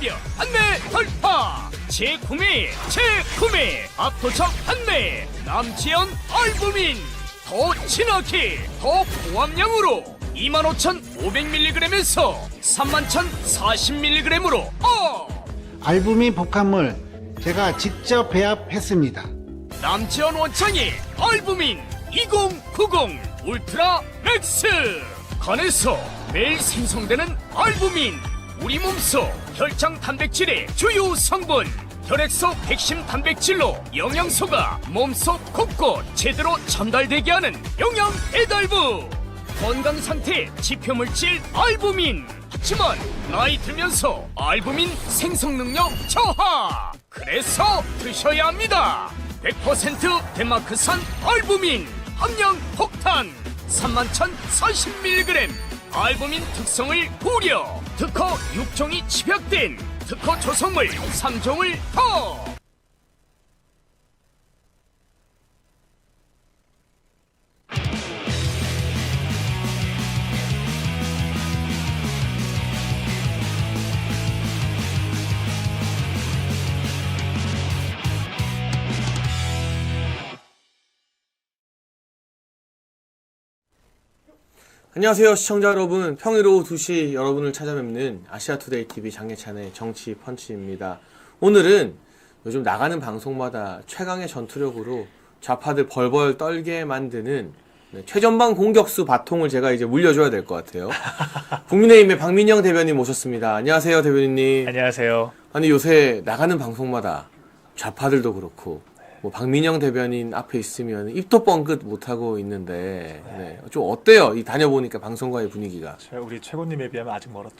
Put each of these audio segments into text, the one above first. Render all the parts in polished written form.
미디어 판매 돌파. 재구매 압도적 판매. 남지연 알부민 더 진하게 더 고함량으로 25,500mg에서 31,040mg으로 알부민 복합물 제가 직접 배합했습니다. 남지연 원창의 알부민 2090 울트라 맥스. 간에서 매일 생성되는 알부민, 우리 몸속 혈장 단백질의 주요 성분. 혈액속 핵심 단백질로 영양소가 몸속 곳곳 제대로 전달되게 하는 영양 배달부. 건강상태 지표물질 알부민. 하지만 나이 들면서 알부민 생성 능력 저하. 그래서 드셔야 합니다. 100% 덴마크산 알부민 함량 폭탄 31,040mg. 알부민 특성을 고려. 특허 6종이 집약된 특허 조성물 3종을 더. 안녕하세요 시청자 여러분. 평일 오후 2시 여러분을 찾아뵙는 아시아투데이TV 장예찬의 정치펀치입니다. 오늘은 요즘 나가는 방송마다 최강의 전투력으로 좌파들 벌벌 떨게 만드는 최전방 공격수 바통을 제가 이제 물려줘야 될 것 같아요. 국민의힘의 박민영 대변인 모셨습니다. 안녕하세요 대변인님. 안녕하세요. 아니 요새 나가는 방송마다 좌파들도 그렇고 뭐 박민영 대변인 앞에 있으면 입도 뻥끗 못하고 있는데 네. 좀 어때요? 이 다녀보니까 방송과의 분위기가. 우리 최고님에 비하면 아직 멀었죠.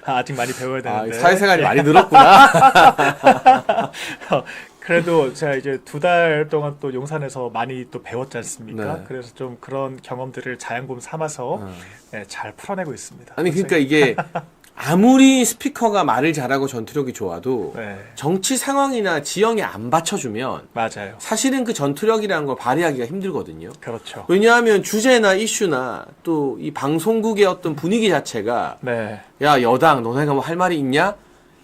아직 많이 배워야 되는데. 사회생활이 많이 늘었구나. 그래도 제가 이제 2달 동안 또 용산에서 많이 또 배웠지 않습니까? 네. 그래서 좀 그런 경험들을 자양분 삼아서 네, 잘 풀어내고 있습니다. 아니 그러니까 이게 아무리 스피커가 말을 잘하고 전투력이 좋아도 네. 정치 상황이나 지형에 안 받쳐주면 맞아요. 사실은 그 전투력이라는 걸 발휘하기가 힘들거든요. 그렇죠. 왜냐하면 주제나 이슈나 또 이 방송국의 어떤 분위기 자체가 네. 야 여당 너네가 뭐 할 말이 있냐?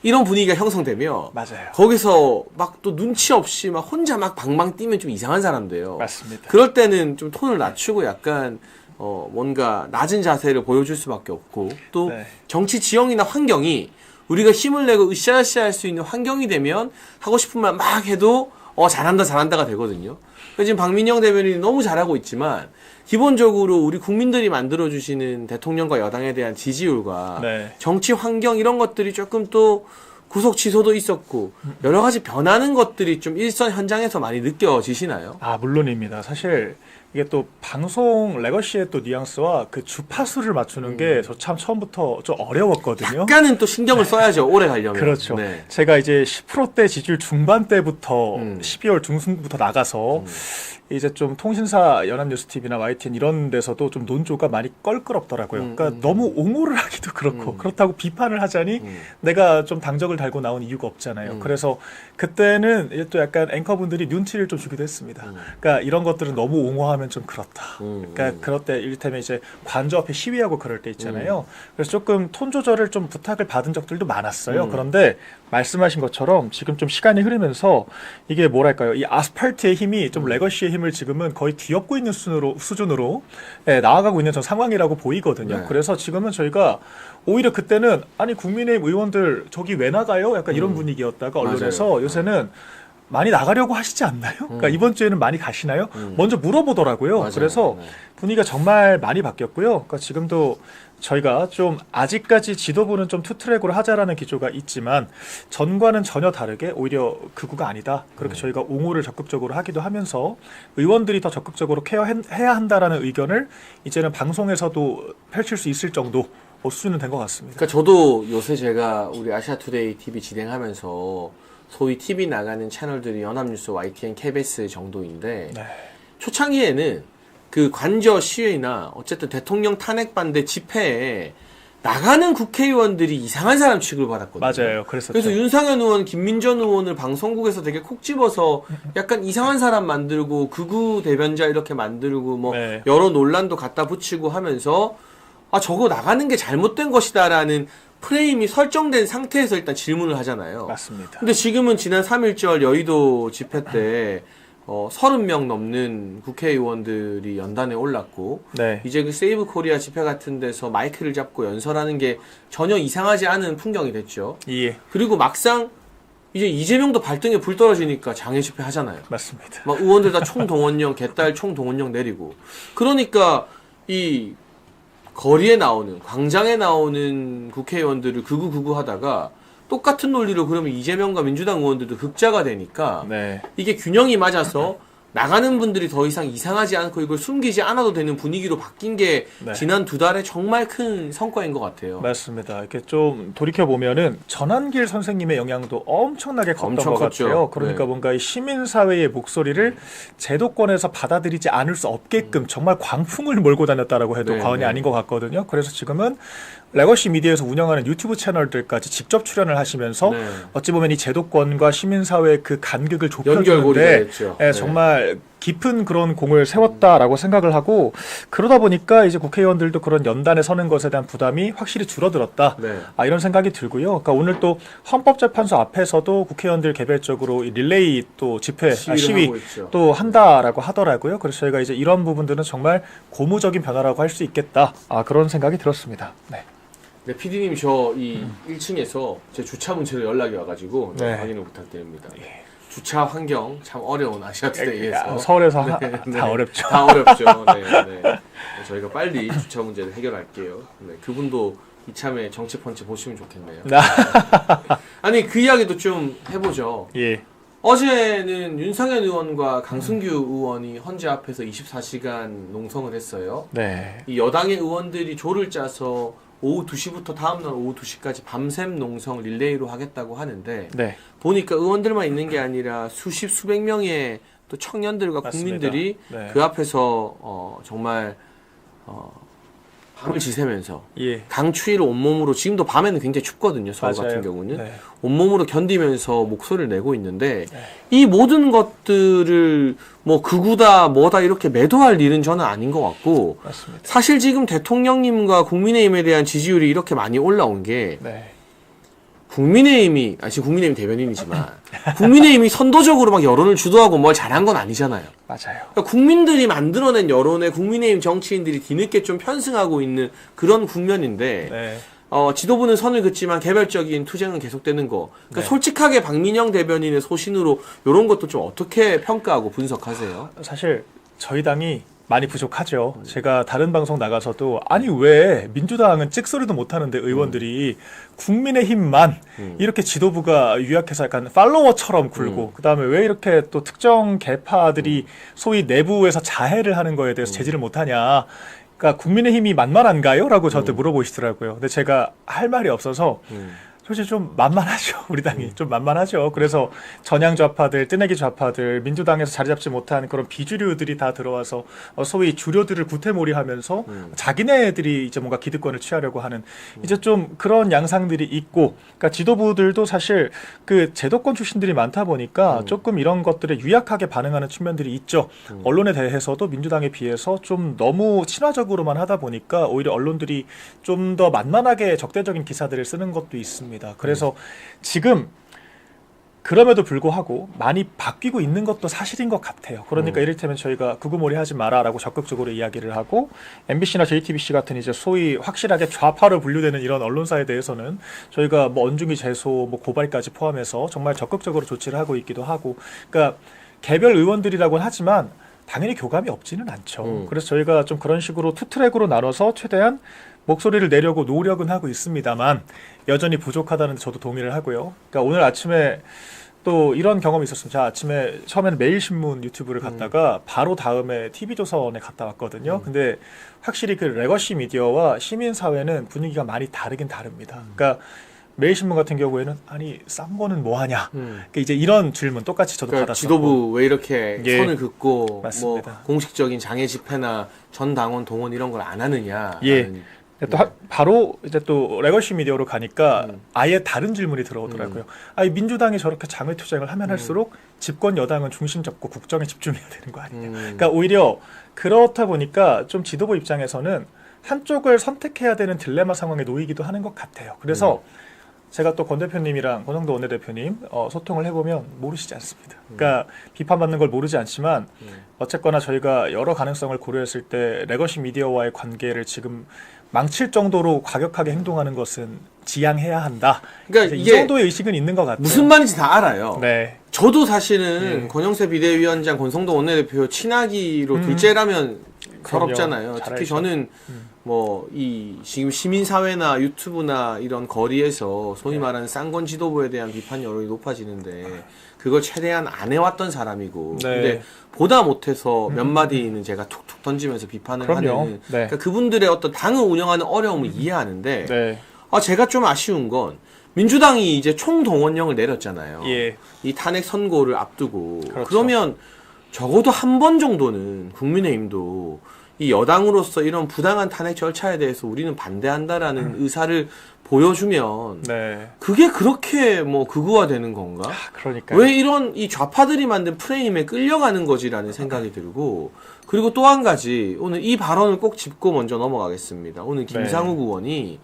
이런 분위기가 형성되며 맞아요. 거기서 막 또 눈치 없이 막 혼자 막 방방 뛰면 좀 이상한 사람 돼요. 맞습니다. 그럴 때는 좀 톤을 낮추고 약간 뭔가 낮은 자세를 보여줄 수밖에 없고 또 네. 정치 지형이나 환경이 우리가 힘을 내고 으쌰으쌰 할 수 있는 환경이 되면 하고 싶은 말 막 해도 잘한다가 되거든요. 그러니까 지금 박민영 대변인이 너무 잘하고 있지만 기본적으로 우리 국민들이 만들어주시는 대통령과 여당에 대한 지지율과 네. 정치 환경 이런 것들이 조금 또 구속 취소도 있었고 여러 가지 변하는 것들이 좀 일선 현장에서 많이 느껴지시나요? 아, 물론입니다. 사실 이게 또 방송 레거시의 또 뉘앙스와 그 주파수를 맞추는 게 저 참 처음부터 좀 어려웠거든요. 약간은 또 신경을 써야죠. 오래 가려면. 그렇죠. 네. 제가 이제 10%대 지지율 중반 때부터 12월 중순부터 나가서 이제 좀 통신사 연합뉴스TV나 YTN 이런 데서도 좀 논조가 많이 껄끄럽더라고요. 그러니까 너무 옹호를 하기도 그렇고 그렇다고 비판을 하자니 내가 좀 당적을 달고 나온 이유가 없잖아요. 그래서 그때는 이제 또 약간 앵커분들이 눈치를 좀 주기도 했습니다. 그러니까 이런 것들은 너무 옹호하면 좀 그렇다. 그러니까 그럴 때 이를테면 이제 관저 앞에 시위하고 그럴 때 있잖아요. 그래서 조금 톤 조절을 좀 부탁을 받은 적들도 많았어요. 그런데 말씀하신 것처럼 지금 좀 시간이 흐르면서 이게 뭐랄까요? 이 아스팔트의 힘이 좀 레거시의 힘을 지금은 거의 뒤엎고 있는 수준으로 나아가고 있는 전 상황이라고 보이거든요. 네. 그래서 지금은 저희가 오히려 그때는 아니 국민의힘 의원들 저기 왜 나가요? 약간 이런 분위기였다가 언론에서 맞아요. 요새는 많이 나가려고 하시지 않나요? 그러니까 이번 주에는 많이 가시나요? 먼저 물어보더라고요. 맞아요. 그래서 네. 분위기가 정말 많이 바뀌었고요. 그러니까 지금도 저희가 좀 아직까지 지도부는 좀 투트랙으로 하자라는 기조가 있지만 전과는 전혀 다르게 오히려 극우가 아니다. 그렇게 저희가 옹호를 적극적으로 하기도 하면서 의원들이 더 적극적으로 케어해야 한다라는 의견을 이제는 방송에서도 펼칠 수 있을 정도 수준은 된 것 같습니다. 그러니까 저도 요새 제가 우리 아시아투데이 TV 진행하면서 소위 TV 나가는 채널들이 연합뉴스, YTN, KBS 정도인데 네. 초창기에는 그 관저 시위나 어쨌든 대통령 탄핵 반대 집회에 나가는 국회의원들이 이상한 사람 취급을 받았거든요. 맞아요. 그랬었죠. 그래서 윤상현 의원, 김민전 의원을 방송국에서 되게 콕 집어서 약간 이상한 사람 만들고 극우 대변자 이렇게 만들고 뭐 네. 여러 논란도 갖다 붙이고 하면서 아 저거 나가는 게 잘못된 것이다라는 프레임이 설정된 상태에서 일단 질문을 하잖아요. 맞습니다. 근데 지금은 지난 3.1절 여의도 집회 때 30명 넘는 국회의원들이 연단에 올랐고 네. 이제 그 세이브 코리아 집회 같은 데서 마이크를 잡고 연설하는 게 전혀 이상하지 않은 풍경이 됐죠. 예. 그리고 막상 이제 이재명도 발등에 불 떨어지니까 장애 집회 하잖아요. 맞습니다. 막 의원들 다 총동원령, 개딸 총동원령 내리고. 그러니까 이 거리에 나오는, 광장에 나오는 국회의원들을 극우극우 하다가 똑같은 논리로 그러면 이재명과 민주당 의원들도 극자가 되니까 네. 이게 균형이 맞아서 나가는 분들이 더 이상 이상하지 않고 이걸 숨기지 않아도 되는 분위기로 바뀐 게 네. 지난 2달에 정말 큰 성과인 것 같아요. 맞습니다. 이렇게 좀 돌이켜 보면은 전한길 선생님의 영향도 엄청나게 컸던 엄청 것 컸죠. 같아요. 그러니까 네. 뭔가 이 시민 사회의 목소리를 제도권에서 받아들이지 않을 수 없게끔 정말 광풍을 몰고 다녔다라고 해도 네, 과언이 네. 아닌 것 같거든요. 그래서 지금은 레거시 미디어에서 운영하는 유튜브 채널들까지 직접 출연을 하시면서 네. 어찌 보면 이 제도권과 시민 사회의 그 간극을 연결고리가 좁혀주는데 됐죠. 예, 네. 정말 깊은 그런 공을 세웠다라고 생각을 하고 그러다 보니까 이제 국회의원들도 그런 연단에 서는 것에 대한 부담이 확실히 줄어들었다. 네. 이런 생각이 들고요. 그러니까 오늘 또 헌법재판소 앞에서도 국회의원들 개별적으로 이 릴레이 또 집회 시위를 시위 하고 있죠. 또 한다라고 하더라고요. 그래서 저희가 이제 이런 부분들은 정말 고무적인 변화라고 할 수 있겠다. 그런 생각이 들었습니다. 네. 네, PD님 저 이 1층에서 제 주차 문제로 연락이 와가지고 네. 확인을 부탁드립니다. 주차 환경 참 어려운 아시아투데이에서 서울에서 네, 네. 다 어렵죠. 다 어렵죠. 네, 네. 저희가 빨리 주차 문제를 해결할게요. 네, 그분도 이참에 정치펀치 보시면 좋겠네요. 아니 그 이야기도 좀 해보죠. 예. 어제는 윤상현 의원과 강승규 의원이 헌재 앞에서 24시간 농성을 했어요. 네. 이 여당의 의원들이 조를 짜서 오후 2시부터 다음날 오후 2시까지 밤샘 농성 릴레이로 하겠다고 하는데 네. 보니까 의원들만 있는 게 아니라 수백 명의 또 청년들과 맞습니다. 국민들이 네. 그 앞에서 정말 밤을 지새면서 예. 강추위를 온몸으로 지금도 밤에는 굉장히 춥거든요. 서울 맞아요. 같은 경우는 네. 온몸으로 견디면서 목소리를 내고 있는데 이 모든 것들을 뭐 극우다 뭐다 이렇게 매도할 일은 저는 아닌 것 같고 맞습니다. 사실 지금 대통령님과 국민의힘에 대한 지지율이 이렇게 많이 올라온 게 네. 국민의힘이 지금 국민의힘 대변인이지만 국민의힘이 선도적으로 막 여론을 주도하고 뭘 잘한 건 아니잖아요. 맞아요. 그러니까 국민들이 만들어낸 여론에 국민의힘 정치인들이 뒤늦게 좀 편승하고 있는 그런 국면인데 네. 지도부는 선을 긋지만 개별적인 투쟁은 계속되는 거. 그러니까 네. 솔직하게 박민영 대변인의 소신으로 이런 것도 좀 어떻게 평가하고 분석하세요? 사실 저희 당이 많이 부족하죠. 제가 다른 방송 나가서도 아니 왜 민주당은 찍소리도 못하는데 의원들이 국민의힘만 이렇게 지도부가 유약해서 약간 팔로워처럼 굴고 그다음에 왜 이렇게 또 특정 계파들이 소위 내부에서 자해를 하는 거에 대해서 제지를 못하냐. 그러니까 국민의힘이 만만한가요? 라고 저한테 물어보시더라고요. 근데 제가 할 말이 없어서 솔직히 좀 만만하죠. 우리 당이 좀 만만하죠. 그래서 전향 좌파들, 뜨내기 좌파들, 민주당에서 자리 잡지 못한 그런 비주류들이 다 들어와서 소위 주류들을 구태몰이하면서 자기네들이 이제 뭔가 기득권을 취하려고 하는 이제 좀 그런 양상들이 있고, 그러니까 지도부들도 사실 그 제도권 출신들이 많다 보니까 조금 이런 것들에 유약하게 반응하는 측면들이 있죠. 언론에 대해서도 민주당에 비해서 좀 너무 친화적으로만 하다 보니까 오히려 언론들이 좀 더 만만하게 적대적인 기사들을 쓰는 것도 있습니다. 그래서 지금 그럼에도 불구하고 많이 바뀌고 있는 것도 사실인 것 같아요. 그러니까 이를테면 저희가 극우몰이 하지 마라라고 적극적으로 이야기를 하고 MBC나 JTBC 같은 이제 소위 확실하게 좌파로 분류되는 이런 언론사에 대해서는 저희가 뭐 언중위 제소, 뭐 고발까지 포함해서 정말 적극적으로 조치를 하고 있기도 하고, 그러니까 개별 의원들이라고는 하지만 당연히 교감이 없지는 않죠. 그래서 저희가 좀 그런 식으로 투 트랙으로 나눠서 최대한 목소리를 내려고 노력은 하고 있습니다만 여전히 부족하다는 데 저도 동의를 하고요. 그러니까 오늘 아침에 또 이런 경험이 있었습니다. 제가 아침에 처음에는 매일신문 유튜브를 갔다가 바로 다음에 TV조선에 갔다 왔거든요. 근데 확실히 그 레거시 미디어와 시민사회는 분위기가 많이 다르긴 다릅니다. 그러니까 매일신문 같은 경우에는 아니 싼 거는 뭐 하냐. 그러니까 이제 이런 질문 똑같이 저도 그러니까 받았었고. 지도부 왜 이렇게 예. 선을 긋고 맞습니다. 뭐 공식적인 장애 집회나 전 당원 동원 이런 걸 안 하느냐. 예. 또 바로 이제 또 레거시 미디어로 가니까 아예 다른 질문이 들어오더라고요. 아니 민주당이 저렇게 장외 투쟁을 하면 할수록 집권 여당은 중심 잡고 국정에 집중해야 되는 거 아니냐. 그러니까 오히려 그렇다 보니까 좀 지도부 입장에서는 한쪽을 선택해야 되는 딜레마 상황에 놓이기도 하는 것 같아요. 그래서 제가 또 권 대표님이랑 권성도 원내대표님 소통을 해보면 모르시지 않습니다. 그러니까 비판받는 걸 모르지 않지만 어쨌거나 저희가 여러 가능성을 고려했을 때 레거시 미디어와의 관계를 지금 망칠 정도로 과격하게 행동하는 것은 지양해야 한다. 그러니까 이 이게 정도의 의식은 있는 것 같아요. 무슨 말인지 다 알아요. 네. 저도 사실은 권영세 비대위원장, 권성도 원내대표 친하기로 둘째라면 서럽잖아요. 그럼요. 특히 잘 알죠. 저는 뭐 이 지금 시민사회나 유튜브나 이런 거리에서 소위 말하는 쌍권 지도부에 대한 비판 여론이 높아지는데 그걸 최대한 안 해왔던 사람이고 네. 근데 보다 못해서 몇 마디는 제가 툭툭 던지면서 비판을 그럼요. 하는 네. 그러니까 그분들의 어떤 당을 운영하는 어려움을 이해하는데 네. 제가 좀 아쉬운 건 민주당이 이제 총동원령을 내렸잖아요. 예. 이 탄핵 선고를 앞두고 그렇죠. 그러면 적어도 한 번 정도는 국민의힘도 이 여당으로서 이런 부당한 탄핵 절차에 대해서 우리는 반대한다라는 의사를 보여주면 네. 그게 그렇게 뭐 극우화되는 건가? 그러니까 왜 이런 이 좌파들이 만든 프레임에 끌려가는 거지라는 생각이 들고 그리고 또 한 가지 오늘 이 발언을 꼭 짚고 먼저 넘어가겠습니다. 오늘 김상욱 의원이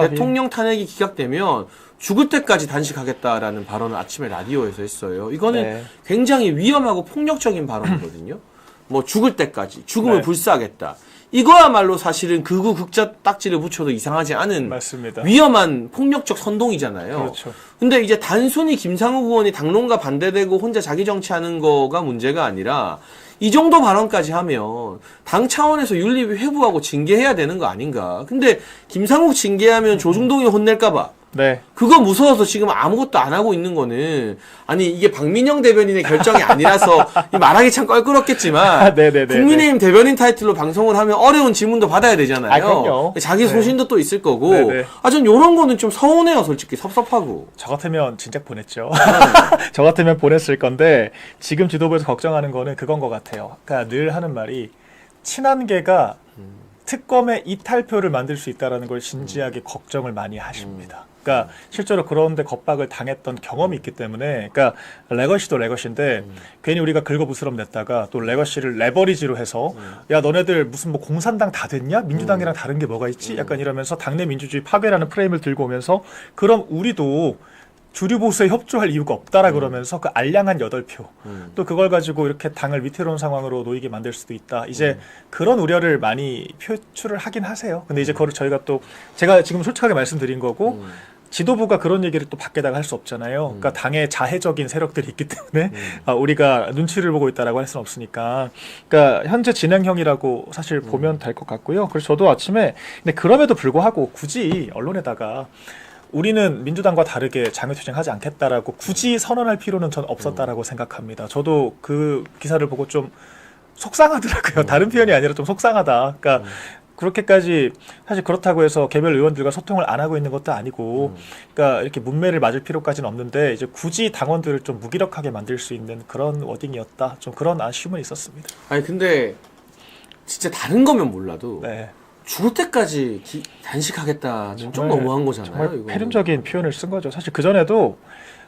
대통령 탄핵이 기각되면 죽을 때까지 단식하겠다라는 발언을 아침에 라디오에서 했어요. 이거는 네. 굉장히 위험하고 폭력적인 발언이거든요. 뭐 죽을 때까지 죽음을 네. 불사하겠다. 이거야말로 사실은 극우 극자 딱지를 붙여도 이상하지 않은 맞습니다. 위험한 폭력적 선동이잖아요. 그렇죠. 근데 이제 단순히 김상욱 의원이 당론과 반대되고 혼자 자기 정치하는 거가 문제가 아니라 이 정도 발언까지 하면 당 차원에서 윤리위 회부하고 징계해야 되는 거 아닌가. 근데 김상욱 징계하면 조중동이 혼낼까봐 네. 그거 무서워서 지금 아무것도 안 하고 있는 거는 아니 이게 박민영 대변인의 결정이 아니라서 말하기 참 껄끄럽겠지만 네네네. 국민의힘 대변인 타이틀로 방송을 하면 어려운 질문도 받아야 되잖아요. 그럼요. 자기 네. 소신도 또 있을 거고 네네. 전 요런 거는 좀 서운해요. 솔직히 섭섭하고. 저 같으면 진작 보냈죠. 저 같으면 보냈을 건데 지금 지도부에서 걱정하는 거는 그건 것 같아요. 그러니까 늘 하는 말이 친한계가 특검의 이탈표를 만들 수 있다는 걸 진지하게 걱정을 많이 하십니다. 그러니까 실제로 그런데 겁박을 당했던 경험이 있기 때문에 그러니까 레거시도 레거시인데 괜히 우리가 긁어부스럼 냈다가 또 레거시를 레버리지로 해서 야 너네들 무슨 뭐 공산당 다 됐냐? 민주당이랑 다른 게 뭐가 있지? 약간 이러면서 당내 민주주의 파괴라는 프레임을 들고 오면서 그럼 우리도 주류 보수에 협조할 이유가 없다라 그러면서 그 알량한 8표 또 그걸 가지고 이렇게 당을 위태로운 상황으로 놓이게 만들 수도 있다. 이제 그런 우려를 많이 표출을 하긴 하세요. 근데 이제 그걸 저희가 또 제가 지금 솔직하게 말씀드린 거고 지도부가 그런 얘기를 또 밖에다가 할 수 없잖아요. 그러니까 당의 자해적인 세력들이 있기 때문에 우리가 눈치를 보고 있다라고 할 수는 없으니까. 그러니까 현재 진행형이라고 사실 보면 될 것 같고요. 그래서 저도 아침에 근데 그럼에도 불구하고 굳이 언론에다가 우리는 민주당과 다르게 장외투쟁하지 않겠다라고 굳이 선언할 필요는 전 없었다라고 생각합니다. 저도 그 기사를 보고 좀 속상하더라고요. 다른 표현이 아니라 좀 속상하다. 그러니까 그렇게까지 사실 그렇다고 해서 개별 의원들과 소통을 안 하고 있는 것도 아니고 그러니까 이렇게 문매를 맞을 필요까지는 없는데 이제 굳이 당원들을 좀 무기력하게 만들 수 있는 그런 워딩이었다. 좀 그런 아쉬움은 있었습니다. 아니 근데 진짜 다른 거면 몰라도 네. 죽을 때까지 단식하겠다는 좀 너무한 거잖아요. 정말 이거는. 폐륜적인 표현을 쓴 거죠. 사실 그 전에도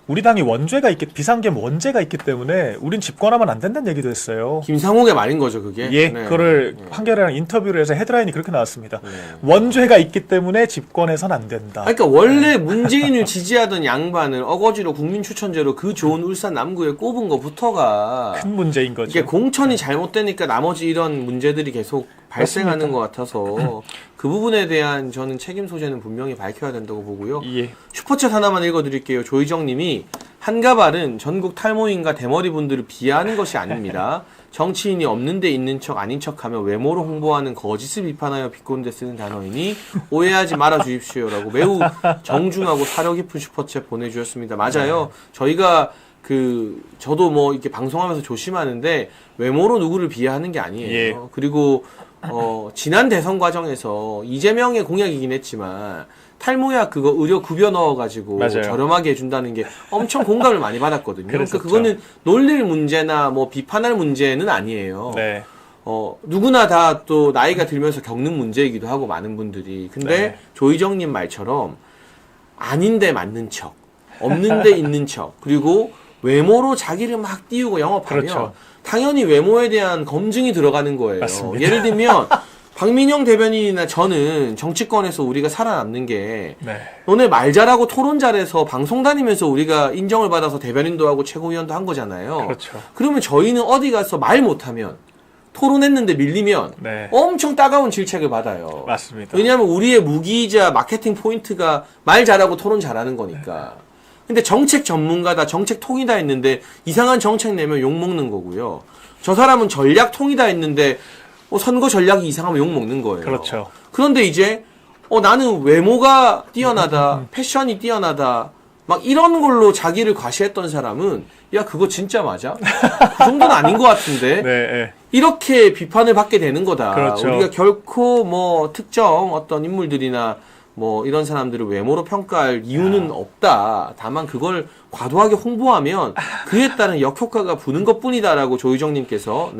우리 당이 원죄가 있기 비상계엄 원죄가 있기 때문에 우린 집권하면 안 된다는 얘기도 했어요. 김상욱의 말인 거죠, 그게. 예, 네. 그거를 한겨레랑 인터뷰를 해서 헤드라인이 그렇게 나왔습니다. 네. 원죄가 있기 때문에 집권해선 안 된다. 그러니까 원래 문재인을 지지하던 양반을 어거지로 국민 추천제로 그 좋은 울산 남구에 꼽은 거부터가 큰 문제인 거죠. 이게 공천이 잘못되니까 나머지 이런 문제들이 계속 발생하는 것 같아서 그 부분에 대한 저는 책임 소재는 분명히 밝혀야 된다고 보고요. 예. 슈퍼챗 하나만 읽어드릴게요. 조희정 님이 한가발은 전국 탈모인과 대머리 분들을 비하하는 것이 아닙니다. 정치인이 없는데 있는 척 아닌 척하며 외모로 홍보하는 거짓을 비판하여 비꼰대 쓰는 단어이니 오해하지 말아 주십시오라고 매우 정중하고 사려 깊은 슈퍼챗 보내주셨습니다. 맞아요. 저희가 저도 뭐 이렇게 방송하면서 조심하는데 외모로 누구를 비하하는 게 아니에요. 예. 그리고 지난 대선 과정에서 이재명의 공약이긴 했지만 탈모약 그거 의료 급여 넣어가지고 맞아요. 저렴하게 해준다는 게 엄청 공감을 많이 받았거든요. 그러니까 그랬었죠. 그거는 놀릴 문제나 뭐 비판할 문제는 아니에요. 네. 누구나 다 또 나이가 들면서 겪는 문제이기도 하고 많은 분들이. 근데 네. 조희정님 말처럼 아닌데 맞는 척, 없는데 있는 척, 그리고 외모로 자기를 막 띄우고 영업하면 그렇죠. 당연히 외모에 대한 검증이 들어가는 거예요. 맞습니다. 예를 들면 박민영 대변인이나 저는 정치권에서 우리가 살아남는 게 네. 너네 말 잘하고 토론 잘해서 방송 다니면서 우리가 인정을 받아서 대변인도 하고 최고위원도 한 거잖아요. 그렇죠. 그러면 저희는 어디 가서 말 못하면 토론했는데 밀리면 네. 엄청 따가운 질책을 받아요. 맞습니다. 왜냐하면 우리의 무기이자 마케팅 포인트가 말 잘하고 토론 잘하는 거니까. 근데 정책 전문가다, 정책 통이다 했는데 이상한 정책 내면 욕먹는 거고요. 저 사람은 전략 통이다 했는데 선거 전략이 이상하면 욕먹는 거예요. 그렇죠. 그런데 이제 나는 외모가 뛰어나다, 패션이 뛰어나다, 막 이런 걸로 자기를 과시했던 사람은 야 그거 진짜 맞아? 그 정도는 아닌 것 같은데 네. 이렇게 비판을 받게 되는 거다. 그렇죠. 우리가 결코 뭐 특정 어떤 인물들이나 뭐 이런 사람들을 외모로 평가할 이유는 없다. 다만 그걸 과도하게 홍보하면 그에 따른 역효과가 부는 것뿐이다라고 조희정님께서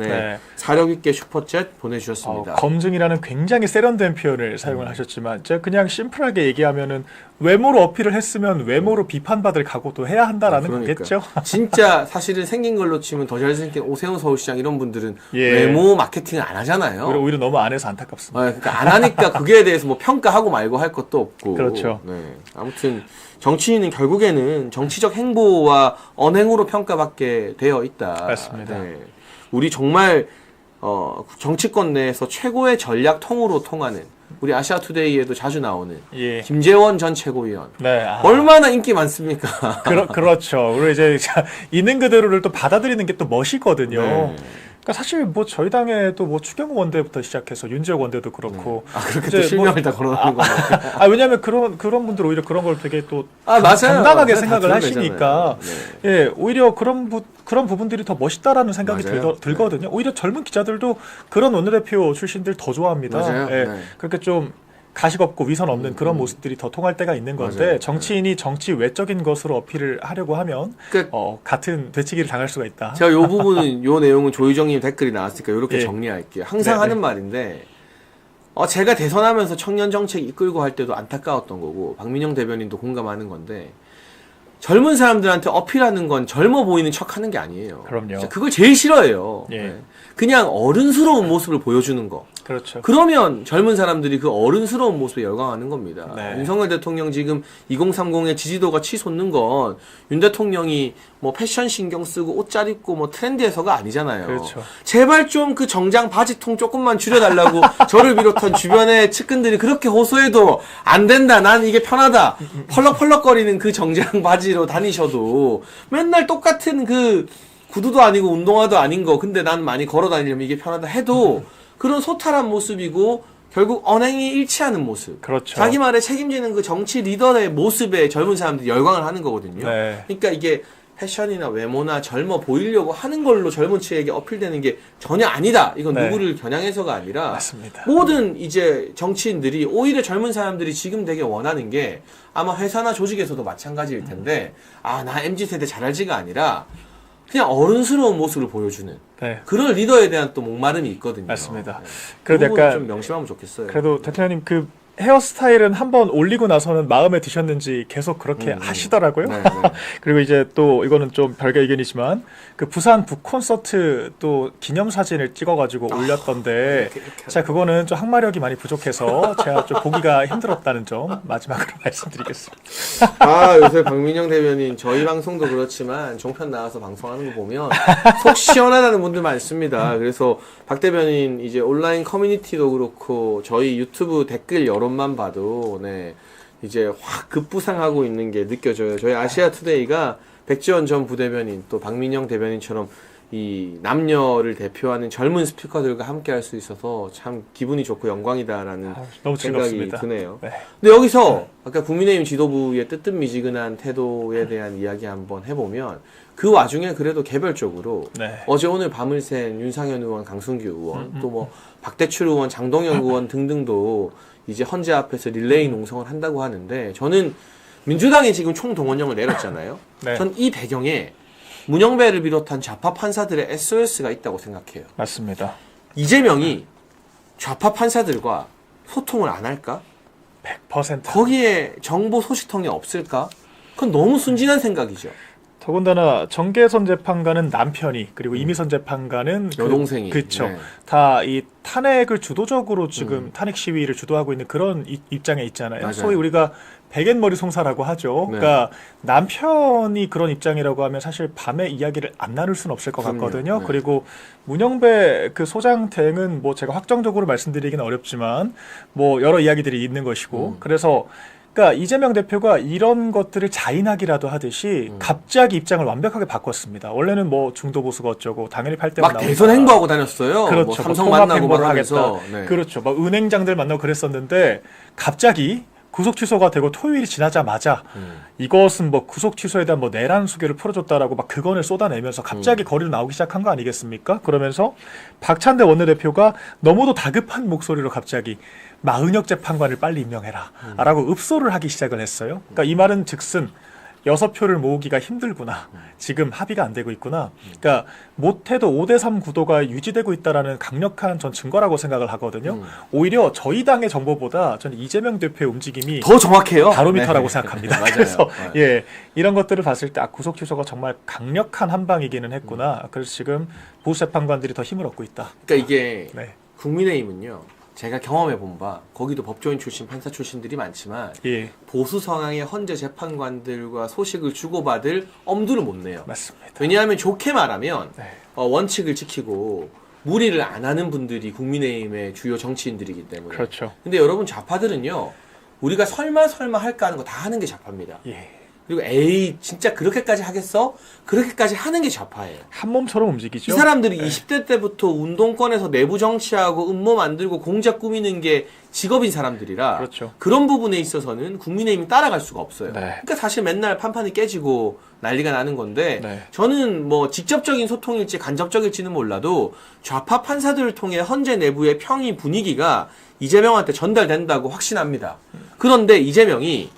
사력 있게 슈퍼챗 보내주셨습니다. 검증이라는 굉장히 세련된 표현을 사용을 하셨지만 제가 그냥 심플하게 얘기하면은 외모로 어필을 했으면 외모로 비판받을 각오도 해야 한다라는 거겠죠. 진짜 사실은 생긴 걸로 치면 더 잘생긴 오세훈 서울시장 이런 분들은 예. 외모 마케팅을 안 하잖아요. 오히려 너무 안 해서 안타깝습니다. 그러니까 안 하니까 그거에 대해서 뭐 평가하고 말고 할 것도 없고. 그렇죠. 네. 아무튼 정치인은 결국에는 정치적 행보와 언행으로 평가받게 되어 있다. 맞습니다. 네. 우리 정말 정치권 내에서 최고의 전략통으로 통하는 우리 아시아투데이에도 자주 나오는 예. 김재원 전 최고위원. 네. 얼마나 인기 많습니까? 그렇죠. 그리고 이제 있는 그대로를 또 받아들이는 게 또 멋이거든요. 네. 그러니까 사실 뭐 저희 당에도 뭐 추경호 원대부터 시작해서 윤지혁 원대도 그렇고 그렇게 또 실명을 다 걸어놓는 거. 왜냐하면 그런 분들 오히려 그런 걸 되게 또 맞아요. 당당하게 다 생각을 드러내잖아요. 하시니까 예 오히려 그런 부분들이 더 멋있다라는 생각이 맞아요. 들거든요. 오히려 젊은 기자들도 그런 원내대표 출신들 더 좋아합니다. 맞아요. 예, 네. 그렇게 좀 가식 없고 위선 없는 그런 모습들이 더 통할 때가 있는 건데 맞아요. 정치인이 정치 외적인 것으로 어필을 하려고 하면 같은 되치기를 당할 수가 있다. 제가 요 부분은 요 내용은 조희정님 댓글이 나왔으니까 이렇게 예. 정리할게요. 항상 네네. 하는 말인데 제가 대선하면서 청년 정책 이끌고 할 때도 안타까웠던 거고 박민영 대변인도 공감하는 건데 젊은 사람들한테 어필하는 건 젊어 보이는 척하는 게 아니에요. 그럼요. 진짜 그걸 제일 싫어해요. 예. 네. 그냥 어른스러운 모습을 보여주는 거. 그렇죠. 그러면 젊은 사람들이 그 어른스러운 모습에 열광하는 겁니다. 네. 윤석열 대통령 지금 2030의 지지도가 치솟는 건 윤 대통령이 뭐 패션 신경 쓰고 옷 잘 입고 뭐 트렌디해서가 아니잖아요. 그렇죠. 제발 좀 그 정장 바지통 조금만 줄여달라고 저를 비롯한 주변의 측근들이 그렇게 호소해도 안 된다. 난 이게 편하다. 펄럭펄럭거리는 그 정장 바지로 다니셔도 맨날 똑같은 그 구두도 아니고 운동화도 아닌 거 근데 난 많이 걸어 다니려면 이게 편하다 해도 그런 소탈한 모습이고 결국 언행이 일치하는 모습. 그렇죠. 자기 말에 책임지는 그 정치 리더의 모습에 젊은 사람들이 열광을 하는 거거든요. 네. 그러니까 이게 패션이나 외모나 젊어 보이려고 하는 걸로 젊은 층에게 어필되는 게 전혀 아니다. 이건 네. 누구를 겨냥해서가 아니라 맞습니다. 모든 이제 정치인들이 오히려 젊은 사람들이 지금 되게 원하는 게 아마 회사나 조직에서도 마찬가지일 텐데 나 MZ세대 잘 알지가 아니라 그냥 어른스러운 모습을 보여주는 네. 그런 리더에 대한 또 목마름이 있거든요. 맞습니다. 네. 그래도 그 부분 약간 좀 명심하면 좋겠어요. 그래도 대통령님 그 헤어스타일은 한번 올리고 나서는 마음에 드셨는지 계속 그렇게 하시더라고요. 네, 네. 그리고 이제 또 이거는 좀 별개 의견이지만 그 부산 북 콘서트 또 기념 사진을 찍어가지고 올렸던데 제가 그거는 좀 항마력이 많이 부족해서 제가 좀 보기가 힘들었다는 점 마지막으로 말씀드리겠습니다. 요새 박민영 대변인 저희 방송도 그렇지만 종편 나와서 방송하는 거 보면 속 시원하다는 분들 많습니다. 그래서 박 대변인 이제 온라인 커뮤니티도 그렇고 저희 유튜브 댓글 여론만 봐도 이제 확 급부상하고 있는 게 느껴져요. 저희 아시아투데이가 백지원 전 부대변인 또 박민영 대변인처럼 이 남녀를 대표하는 젊은 스피커들과 함께 할 수 있어서 참 기분이 좋고 영광이다라는 너무 생각이 즐겁습니다. 드네요. 네. 근데 여기서 아까 국민의힘 지도부의 뜨뜻미지근한 태도에 대한 이야기 한번 해보면 그 와중에 그래도 개별적으로 네. 어제 오늘 밤을 샌 윤상현 의원, 강승규 의원, 또 뭐 박대출 의원, 장동영 의원 등등도 이제 헌재 앞에서 릴레이 농성을 한다고 하는데 저는 민주당이 지금 총동원령을 내렸잖아요. 네. 전 이 배경에 문영배를 비롯한 좌파 판사들의 SOS가 있다고 생각해요. 맞습니다. 이재명이 좌파 판사들과 소통을 안 할까? 100%. 거기에 정보 소식통이 없을까? 그건 너무 순진한 생각이죠. 더군다나 정계선 재판관은 남편이 그리고 이미선 재판관은 여동생이. 그렇죠. 네. 다 이 탄핵을 주도적으로 지금 탄핵 시위를 주도하고 있는 그런 입장에 있잖아요. 맞아요. 소위 우리가 백엔머리 송사라고 하죠. 네. 그러니까 남편이 그런 입장이라고 하면 사실 밤에 이야기를 안 나눌 수는 없을 것 그럼요. 같거든요. 네. 그리고 문영배 그 소장 대행은 뭐 제가 확정적으로 말씀드리기는 어렵지만 뭐 여러 이야기들이 있는 것이고 그래서 그러니까 이재명 대표가 이런 것들을 자인하기라도 하듯이 갑자기 입장을 완벽하게 바꿨습니다. 원래는 뭐 중도 보수가 어쩌고 당연히 8대 막 대선 행보하고 다녔어요. 그렇죠. 뭐 삼성 통합 만나고 행보를 막 하면서. 하겠다. 네. 그렇죠. 막 은행장들 만나고 그랬었는데 갑자기 구속 취소가 되고 토요일이 지나자마자 이것은 뭐 구속 취소에 대한 뭐 내란 수계를 풀어줬다라고 막 그건을 쏟아내면서 갑자기 거리로 나오기 시작한 거 아니겠습니까? 그러면서 박찬대 원내대표가 너무도 다급한 목소리로 갑자기 마은혁 재판관을 빨리 임명해라 라고 읍소를 하기 시작을 했어요. 그러니까 이 말은 즉슨 6표를 모으기가 힘들구나. 지금 합의가 안 되고 있구나. 그러니까 못해도 5대3 구도가 유지되고 있다라는 강력한 전 증거라고 생각을 하거든요. 오히려 저희 당의 정보보다 저는 이재명 대표의 움직임이 더 정확해요. 바로미터라고 네. 생각합니다. 맞아요. 그래서 네. 예, 이런 것들을 봤을 때 구속 취소가 정말 강력한 한 방이기는 했구나. 그래서 지금 보수 재판관들이 더 힘을 얻고 있다. 그러니까 이게 네. 국민의힘은요. 제가 경험해 본 바 거기도 법조인 출신 판사 출신들이 많지만 예, 보수 성향의 헌재 재판관들과 소식을 주고받을 엄두를 못 내요. 맞습니다. 왜냐하면 좋게 말하면 네. 원칙을 지키고 무리를 안 하는 분들이 국민의힘의 주요 정치인들이기 때문에. 그렇죠. 근데 여러분 좌파들은요. 우리가 설마 할까 하는 거 다 하는 게 좌파입니다. 예. 그리고 에이 진짜 그렇게까지 하겠어? 그렇게까지 하는 게 좌파예요. 한 몸처럼 움직이죠. 이 사람들이 20대 때부터 운동권에서 내부 정치하고 음모 만들고 공작 꾸미는 게 직업인 사람들이라 그렇죠. 그런 부분에 있어서는 국민의힘이 따라갈 수가 없어요. 네. 그러니까 사실 맨날 판판이 깨지고 난리가 나는 건데 네. 저는 뭐 직접적인 소통일지 간접적일지는 몰라도 좌파 판사들을 통해 헌재 내부의 평의 분위기가 이재명한테 전달된다고 확신합니다. 그런데 이재명이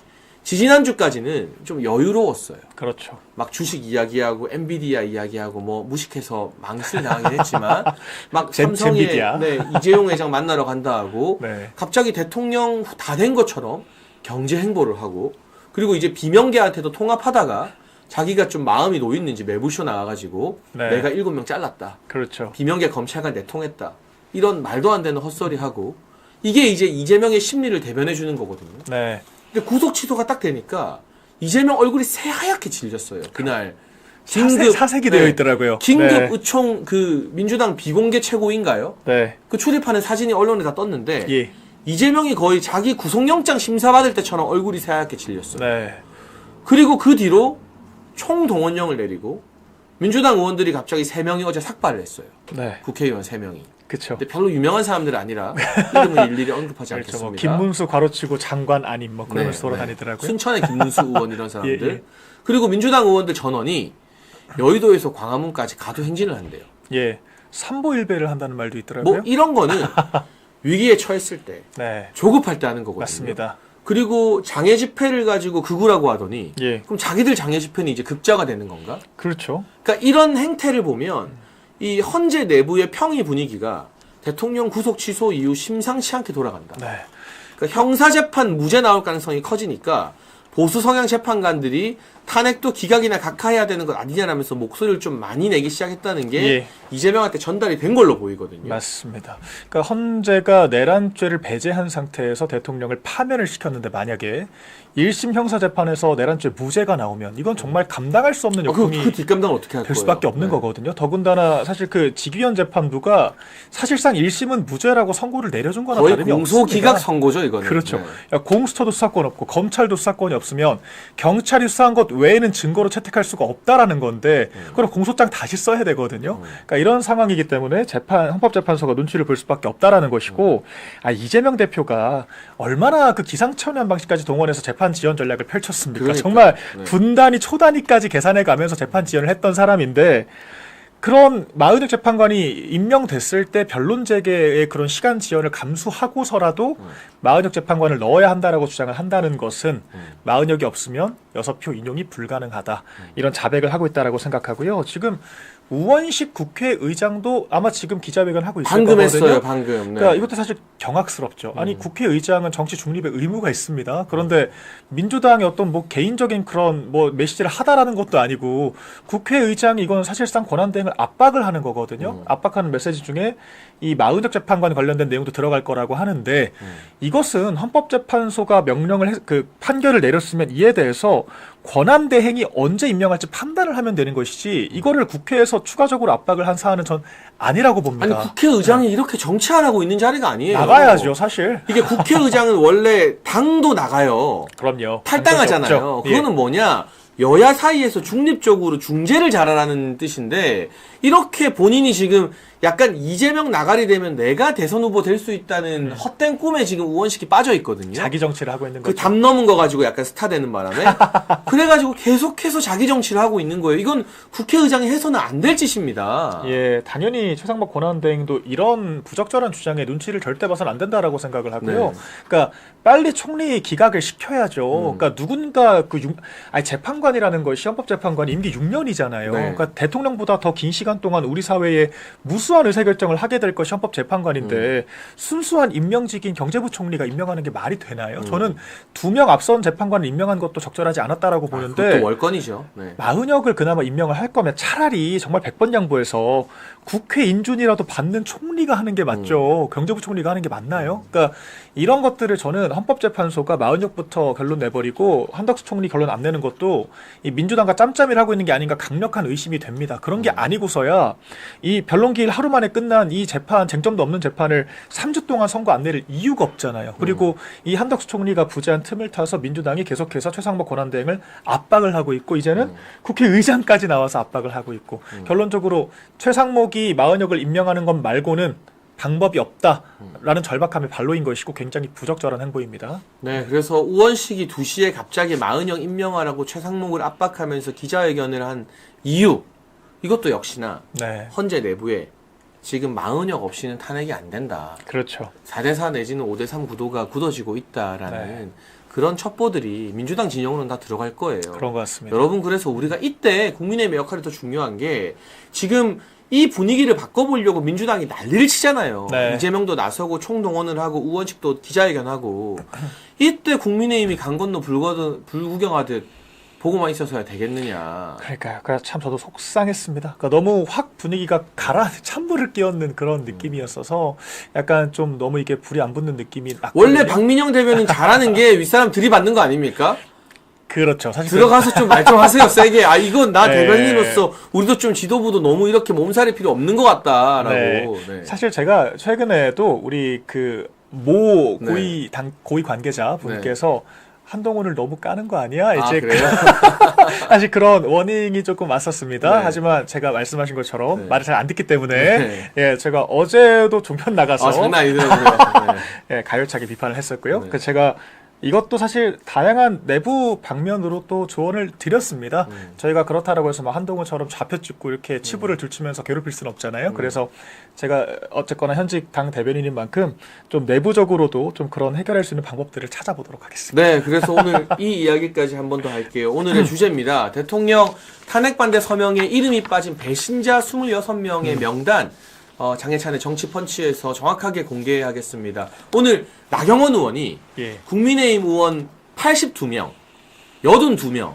지지난주까지는 좀 여유로웠어요. 그렇죠. 막 주식 이야기하고 엔비디아 이야기하고 뭐 무식해서 망실 당하긴 했지만 막 삼성의 엔비디아. 네, 이재용 회장 만나러 간다 하고 네. 갑자기 대통령 다 된 것처럼 경제 행보를 하고 그리고 이제 비명계한테도 통합하다가 자기가 좀 마음이 놓였는지 매부쇼 나와가지고 네. 내가 7명 잘랐다. 그렇죠. 비명계 검찰관 내통했다. 이런 말도 안 되는 헛소리 하고 이게 이제 이재명의 심리를 대변해 주는 거거든요. 네. 근데 구속 취소가 딱 되니까 이재명 얼굴이 새하얗게 질렸어요. 그날 긴급 사색이 되어 있더라고요. 긴급 네. 의총 그 민주당 비공개 최고인가요? 네. 그 출입하는 사진이 언론에 다 떴는데 예. 이재명이 거의 자기 구속영장 심사받을 때처럼 얼굴이 새하얗게 질렸어요. 네. 그리고 그 뒤로 총동원령을 내리고 민주당 의원들이 갑자기 3명이 어제 삭발을 했어요. 네. 국회의원 3명이. 그렇죠. 근데 별로 유명한 사람들은 아니라 이름은 일일이 언급하지 그렇죠. 뭐 않겠습니다. 김문수 괄호치고 장관 아님 뭐 그러면서 돌아다니더라고요. 순천의 김문수 의원 이런 사람들. 예, 예. 그리고 민주당 의원들 전원이 여의도에서 광화문까지 가도 행진을 한대요. 예. 삼보일배를 한다는 말도 있더라고요. 뭐 이런 거는 위기에 처했을 때 네. 조급할 때 하는 거거든요. 맞습니다. 그리고 장애 집회를 가지고 극우라고 하더니 예. 그럼 자기들 장애 집회는 이제 극자가 되는 건가? 그렇죠. 그러니까 이런 행태를 보면 이 헌재 내부의 평의 분위기가 대통령 구속 취소 이후 심상치 않게 돌아간다. 네. 그러니까 형사재판 무죄 나올 가능성이 커지니까 보수 성향 재판관들이 탄핵도 기각이나 각하해야 되는 것 아니냐라면서 목소리를 좀 많이 내기 시작했다는 게 예. 이재명한테 전달이 된 걸로 보이거든요. 맞습니다. 그러니까 헌재가 내란죄를 배제한 상태에서 대통령을 파면을 시켰는데 만약에 1심 형사재판에서 내란죄 무죄가 나오면 이건 정말 감당할 수 없는 역풍이 그 뒷감당을 어떻게 할 될 거예요? 수밖에 없는 네. 거거든요. 더군다나 사실 그 직위원 재판부가 사실상 1심은 무죄라고 선고를 내려준 거나 거의 다름이 공소기각 없습니다. 선고죠, 이거는. 그렇죠. 네. 야, 공수처도 수사권 없고 검찰도 수사권이 없으면 경찰이 수사한 것 외에는 증거로 채택할 수가 없다라는 건데 그럼 공소장 다시 써야 되거든요. 그러니까 이런 상황이기 때문에 헌법재판소가 눈치를 볼 수밖에 없다라는 것이고 이재명 대표가 얼마나 그 기상천외한 방식까지 동원해서 재판 지연 전략을 펼쳤습니까? 그러니까요. 정말 네. 분단위 초단위까지 계산해 가면서 재판 지연을 했던 사람인데 그런 마은혁 재판관이 임명됐을 때 변론 재개의 그런 시간 지연을 감수하고서라도 마은혁 재판관을 넣어야 한다라고 주장을 한다는 것은 마은혁이 없으면 6표 인용이 불가능하다. 이런 자백을 하고 있다라고 생각하고요. 지금 우원식 국회의장도 아마 지금 기자회견 하고 있을 방금 거거든요. 했어요, 방금. 네. 그러니까 이것도 사실 경악스럽죠. 아니 국회의장은 정치 중립의 의무가 있습니다. 그런데 민주당의 어떤 뭐 개인적인 그런 뭐 메시지를 하다라는 것도 아니고 국회의장이 이건 사실상 권한대행을 압박을 하는 거거든요. 압박하는 메시지 중에 이 마은혁 재판관 관련된 내용도 들어갈 거라고 하는데 이것은 헌법재판소가 그 판결을 내렸으면 이에 대해서 권한대행이 언제 임명할지 판단을 하면 되는 것이지 이거를 국회에서 추가적으로 압박을 한 사안은 전 아니라고 봅니다. 아니 국회의장이 이렇게 정치 안 하고 있는 자리가 아니에요. 나가야죠, 사실. 이게 국회의장은 원래 당도 나가요. 그럼요. 탈당하잖아요. 그거는 뭐냐? 여야 사이에서 중립적으로 중재를 잘하라는 뜻인데 이렇게 본인이 지금 약간 이재명 나가리 되면 내가 대선 후보 될 수 있다는 헛된 꿈에 지금 우원식이 빠져 있거든요. 자기 정치를 하고 있는 그 거죠. 담 넘은 거 가지고 약간 스타 되는 바람에 그래가지고 계속해서 자기 정치를 하고 있는 거예요. 이건 국회의장이 해서는 안 될 짓입니다. 예, 당연히 최상목 권한대행도 이런 부적절한 주장에 눈치를 절대 봐서는 안 된다라고 생각을 하고요. 네. 그러니까 빨리 총리 기각을 시켜야죠. 그러니까 누군가 재판관이라는 것이 헌법재판관이 임기 6년이잖아요. 네. 그러니까 대통령보다 더 긴 시간 동안 우리 사회에 무수한 의사결정을 하게 될 것이 헌법재판관인데 순수한 임명직인 경제부총리가 임명하는 게 말이 되나요? 저는 2명 앞선 재판관을 임명한 것도 적절하지 않았다라고 보는데 그것도 월권이죠. 네. 마은혁을 그나마 임명을 할 거면 차라리 정말 100번 양보해서 국회 인준이라도 받는 총리가 하는 게 맞죠. 경제부총리가 하는 게 맞나요? 그러니까 이런 것들을 저는 헌법재판소가 마은혁부터 결론 내버리고 한덕수 총리 결론 안 내는 것도 이 민주당과 짬짬이를 하고 있는 게 아닌가 강력한 의심이 됩니다. 그런 게 아니고서야 이 변론기일 하루 만에 끝난 이 재판, 쟁점도 없는 재판을 3주 동안 선고 안 내릴 이유가 없잖아요. 그리고 이 한덕수 총리가 부재한 틈을 타서 민주당이 계속해서 최상목 권한대행을 압박을 하고 있고 이제는 국회의장까지 나와서 압박을 하고 있고 결론적으로 최상목이 마은혁을 임명하는 것 말고는 방법이 없다라는 절박함의 발로인 것이고 굉장히 부적절한 행보입니다. 네, 그래서 우원식이 2시에 갑자기 마은혁 임명하라고 최상목을 압박하면서 기자회견을 한 이유 이것도 역시나 네. 헌재 내부에 지금 마은혁 없이는 탄핵이 안 된다. 그렇죠. 4대4 내지는 5대3 구도가 굳어지고 있다라는 네. 그런 첩보들이 민주당 진영으로는 다 들어갈 거예요. 그런 것 같습니다. 여러분 그래서 우리가 이때 국민의힘의 역할이 더 중요한 게 지금 이 분위기를 바꿔보려고 민주당이 난리를 치잖아요. 네. 이재명도 나서고 총동원을 하고 우원식도 기자회견하고 이때 국민의힘이 강 건너 불구경하듯 보고만 있어서야 되겠느냐. 그러니까 참 저도 속상했습니다. 그러니까 너무 확 분위기가 찬물을 끼얹는 그런 느낌이었어서 약간 좀 너무 이게 불이 안 붙는 느낌이 났거든요. 원래 박민영 대변인 잘하는 게 윗사람 들이받는 거 아닙니까? 그렇죠. 사실 들어가서 좀 말 좀 하세요, 세게. 아, 이건 나 네. 대변인으로서 우리도 좀 지도부도 너무 이렇게 몸살이 필요 없는 것 같다라고. 네. 네. 사실 제가 최근에도 우리 그 모 네. 고위 관계자 분께서 한동훈을 너무 까는 거 아니야? 아, 이제 그래요? 사실 그런 워닝이 조금 왔었습니다. 네. 하지만 제가 말씀하신 것처럼 네. 말을 잘 안 듣기 때문에 네. 예, 제가 어제도 종편 나가서 장난 아니더라고요. 네. 예, 가열차게 비판을 했었고요. 네. 그래서 제가 이것도 사실 다양한 내부 방면으로 또 조언을 드렸습니다. 저희가 그렇다라고 해서 막 한동훈처럼 좌표 찍고 이렇게 치부를 들추면서 괴롭힐 수는 없잖아요. 그래서 제가 어쨌거나 현직 당 대변인인 만큼 좀 내부적으로도 좀 그런 해결할 수 있는 방법들을 찾아보도록 하겠습니다. 네, 그래서 오늘 이 이야기까지 한 번 더 할게요. 오늘의 주제입니다. 대통령 탄핵 반대 서명에 이름이 빠진 배신자 26명의 명단 장해찬의 정치펀치에서 정확하게 공개하겠습니다. 오늘 나경원 의원이 예. 국민의힘 의원 82명, 82명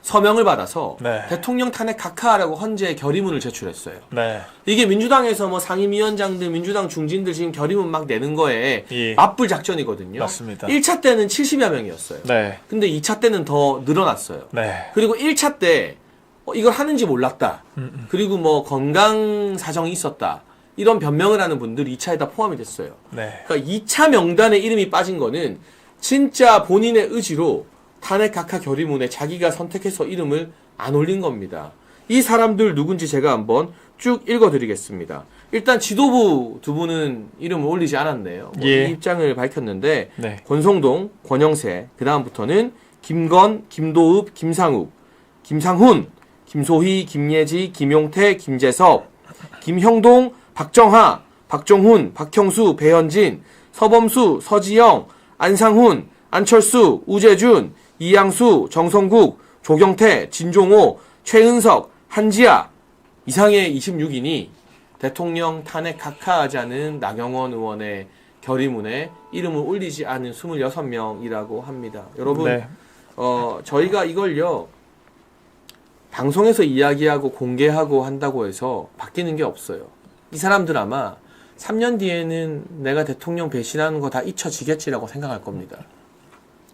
서명을 받아서 네. 대통령 탄핵 각하하라고 헌재에 결의문을 제출했어요. 네. 이게 민주당에서 뭐 상임위원장들, 민주당 중진들 지금 결의문 막 내는 거에 예. 맞불 작전이거든요. 맞습니다. 1차 때는 70여 명이었어요. 네. 근데 2차 때는 더 늘어났어요. 네. 그리고 1차 때 이걸 하는지 몰랐다. 그리고 뭐 건강 사정이 있었다. 이런 변명을 하는 분들이 2차에 다 포함이 됐어요. 네. 그러니까 2차 명단에 이름이 빠진 거는 진짜 본인의 의지로 탄핵 각하 결의문에 자기가 선택해서 이름을 안 올린 겁니다. 이 사람들 누군지 제가 한번 쭉 읽어드리겠습니다. 일단 지도부 두 분은 이름을 올리지 않았네요. 예. 이 입장을 밝혔는데 네. 권성동, 권영세, 그 다음부터는 김건, 김도읍, 김상욱, 김상훈, 김소희, 김예지, 김용태, 김재섭, 김형동, 박정하, 박종훈, 박형수, 배현진, 서범수, 서지영, 안상훈, 안철수, 우재준, 이양수, 정성국, 조경태, 진종호, 최은석, 한지아, 이상의 26인이 대통령 탄핵 각하하자는 나경원 의원의 결의문에 이름을 올리지 않은 26명이라고 합니다. 여러분, 네. 저희가 이걸요, 방송에서 이야기하고 공개하고 한다고 해서 바뀌는 게 없어요. 이 사람들 아마 3년 뒤에는 내가 대통령 배신하는 거 다 잊혀지겠지라고 생각할 겁니다.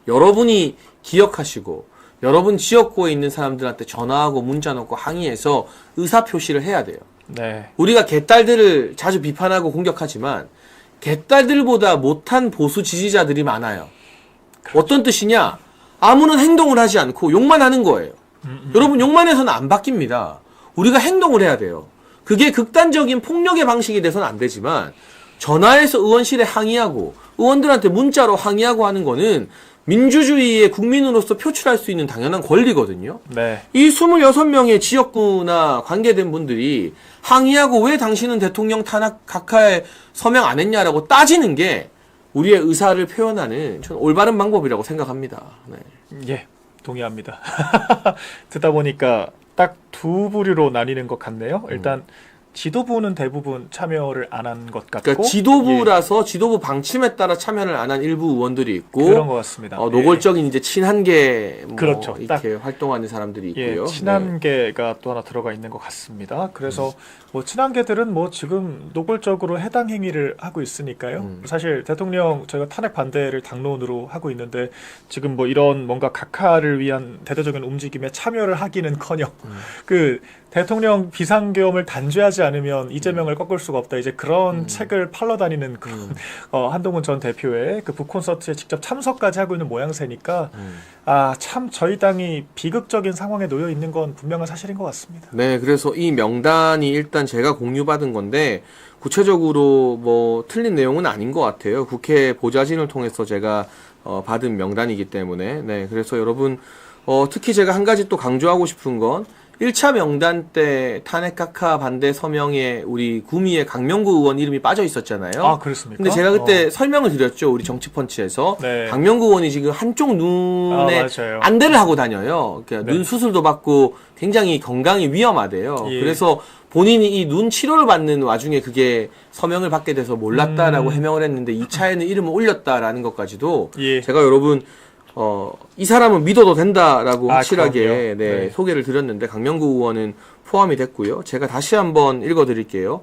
여러분이 기억하시고 여러분 지역구에 있는 사람들한테 전화하고 문자 넣고 항의해서 의사표시를 해야 돼요. 네. 우리가 개딸들을 자주 비판하고 공격하지만 개딸들보다 못한 보수 지지자들이 많아요. 어떤 뜻이냐? 아무런 행동을 하지 않고 욕만 하는 거예요. 여러분, 욕만 해서는 안 바뀝니다. 우리가 행동을 해야 돼요. 그게 극단적인 폭력의 방식이 돼서는 안 되지만 전화해서 의원실에 항의하고 의원들한테 문자로 항의하고 하는 거는 민주주의의 국민으로서 표출할 수 있는 당연한 권리거든요. 네. 이 26명의 지역구나 관계된 분들이 항의하고 왜 당신은 대통령 탄핵 각하에 서명 안 했냐라고 따지는 게 우리의 의사를 표현하는 저는 올바른 방법이라고 생각합니다. 네. 예, 동의합니다. 듣다 보니까 딱 두 부류로 나뉘는 것 같네요. 일단 지도부는 대부분 참여를 안 한 것 같고, 그러니까 지도부라서 지도부 방침에 따라 참여를 안 한 일부 의원들이 있고, 그런 것 같습니다. 노골적인 이제 친한계 뭐 그렇죠. 이렇게 활동하는 사람들이 있고요. 친한계가 또 하나 들어가 있는 것 같습니다. 그래서 뭐 친한계들은 뭐 지금 노골적으로 해당 행위를 하고 있으니까요. 사실 대통령 저희가 탄핵 반대를 당론으로 하고 있는데 지금 뭐 이런 뭔가 각하를 위한 대대적인 움직임에 참여를 하기는커녕 그 대통령 비상계엄을 단죄하지 않으면 이재명을 꺾을 수가 없다. 이제 그런 책을 팔러 다니는 그런 한동훈 전 대표의 그 북콘서트에 직접 참석까지 하고 있는 모양새니까 참 저희 당이 비극적인 상황에 놓여 있는 건 분명한 사실인 것 같습니다. 네, 그래서 이 명단이 일단 제가 공유받은 건데 구체적으로 뭐 틀린 내용은 아닌 것 같아요. 국회 보좌진을 통해서 제가 받은 명단이기 때문에 네, 그래서 여러분 특히 제가 한 가지 또 강조하고 싶은 건 1차 명단 때 탄핵 각하 반대 서명에 우리 구미의 강명구 의원 이름이 빠져 있었잖아요. 아, 그렇습니까? 근데 제가 그때 설명을 드렸죠. 우리 정치펀치에서. 네. 강명구 의원이 지금 한쪽 눈에 맞아요. 안대를 하고 다녀요. 그러니까 네. 눈 수술도 받고 굉장히 건강이 위험하대요. 예. 그래서 본인이 이 눈 치료를 받는 와중에 그게 서명을 받게 돼서 몰랐다라고 해명을 했는데 2차에는 이름을 올렸다라는 것까지도 예. 제가 여러분 이 사람은 믿어도 된다라고 확실하게 그럼요. 네. 소개를 드렸는데 강명구 의원은 포함이 됐고요. 제가 다시 한번 읽어드릴게요.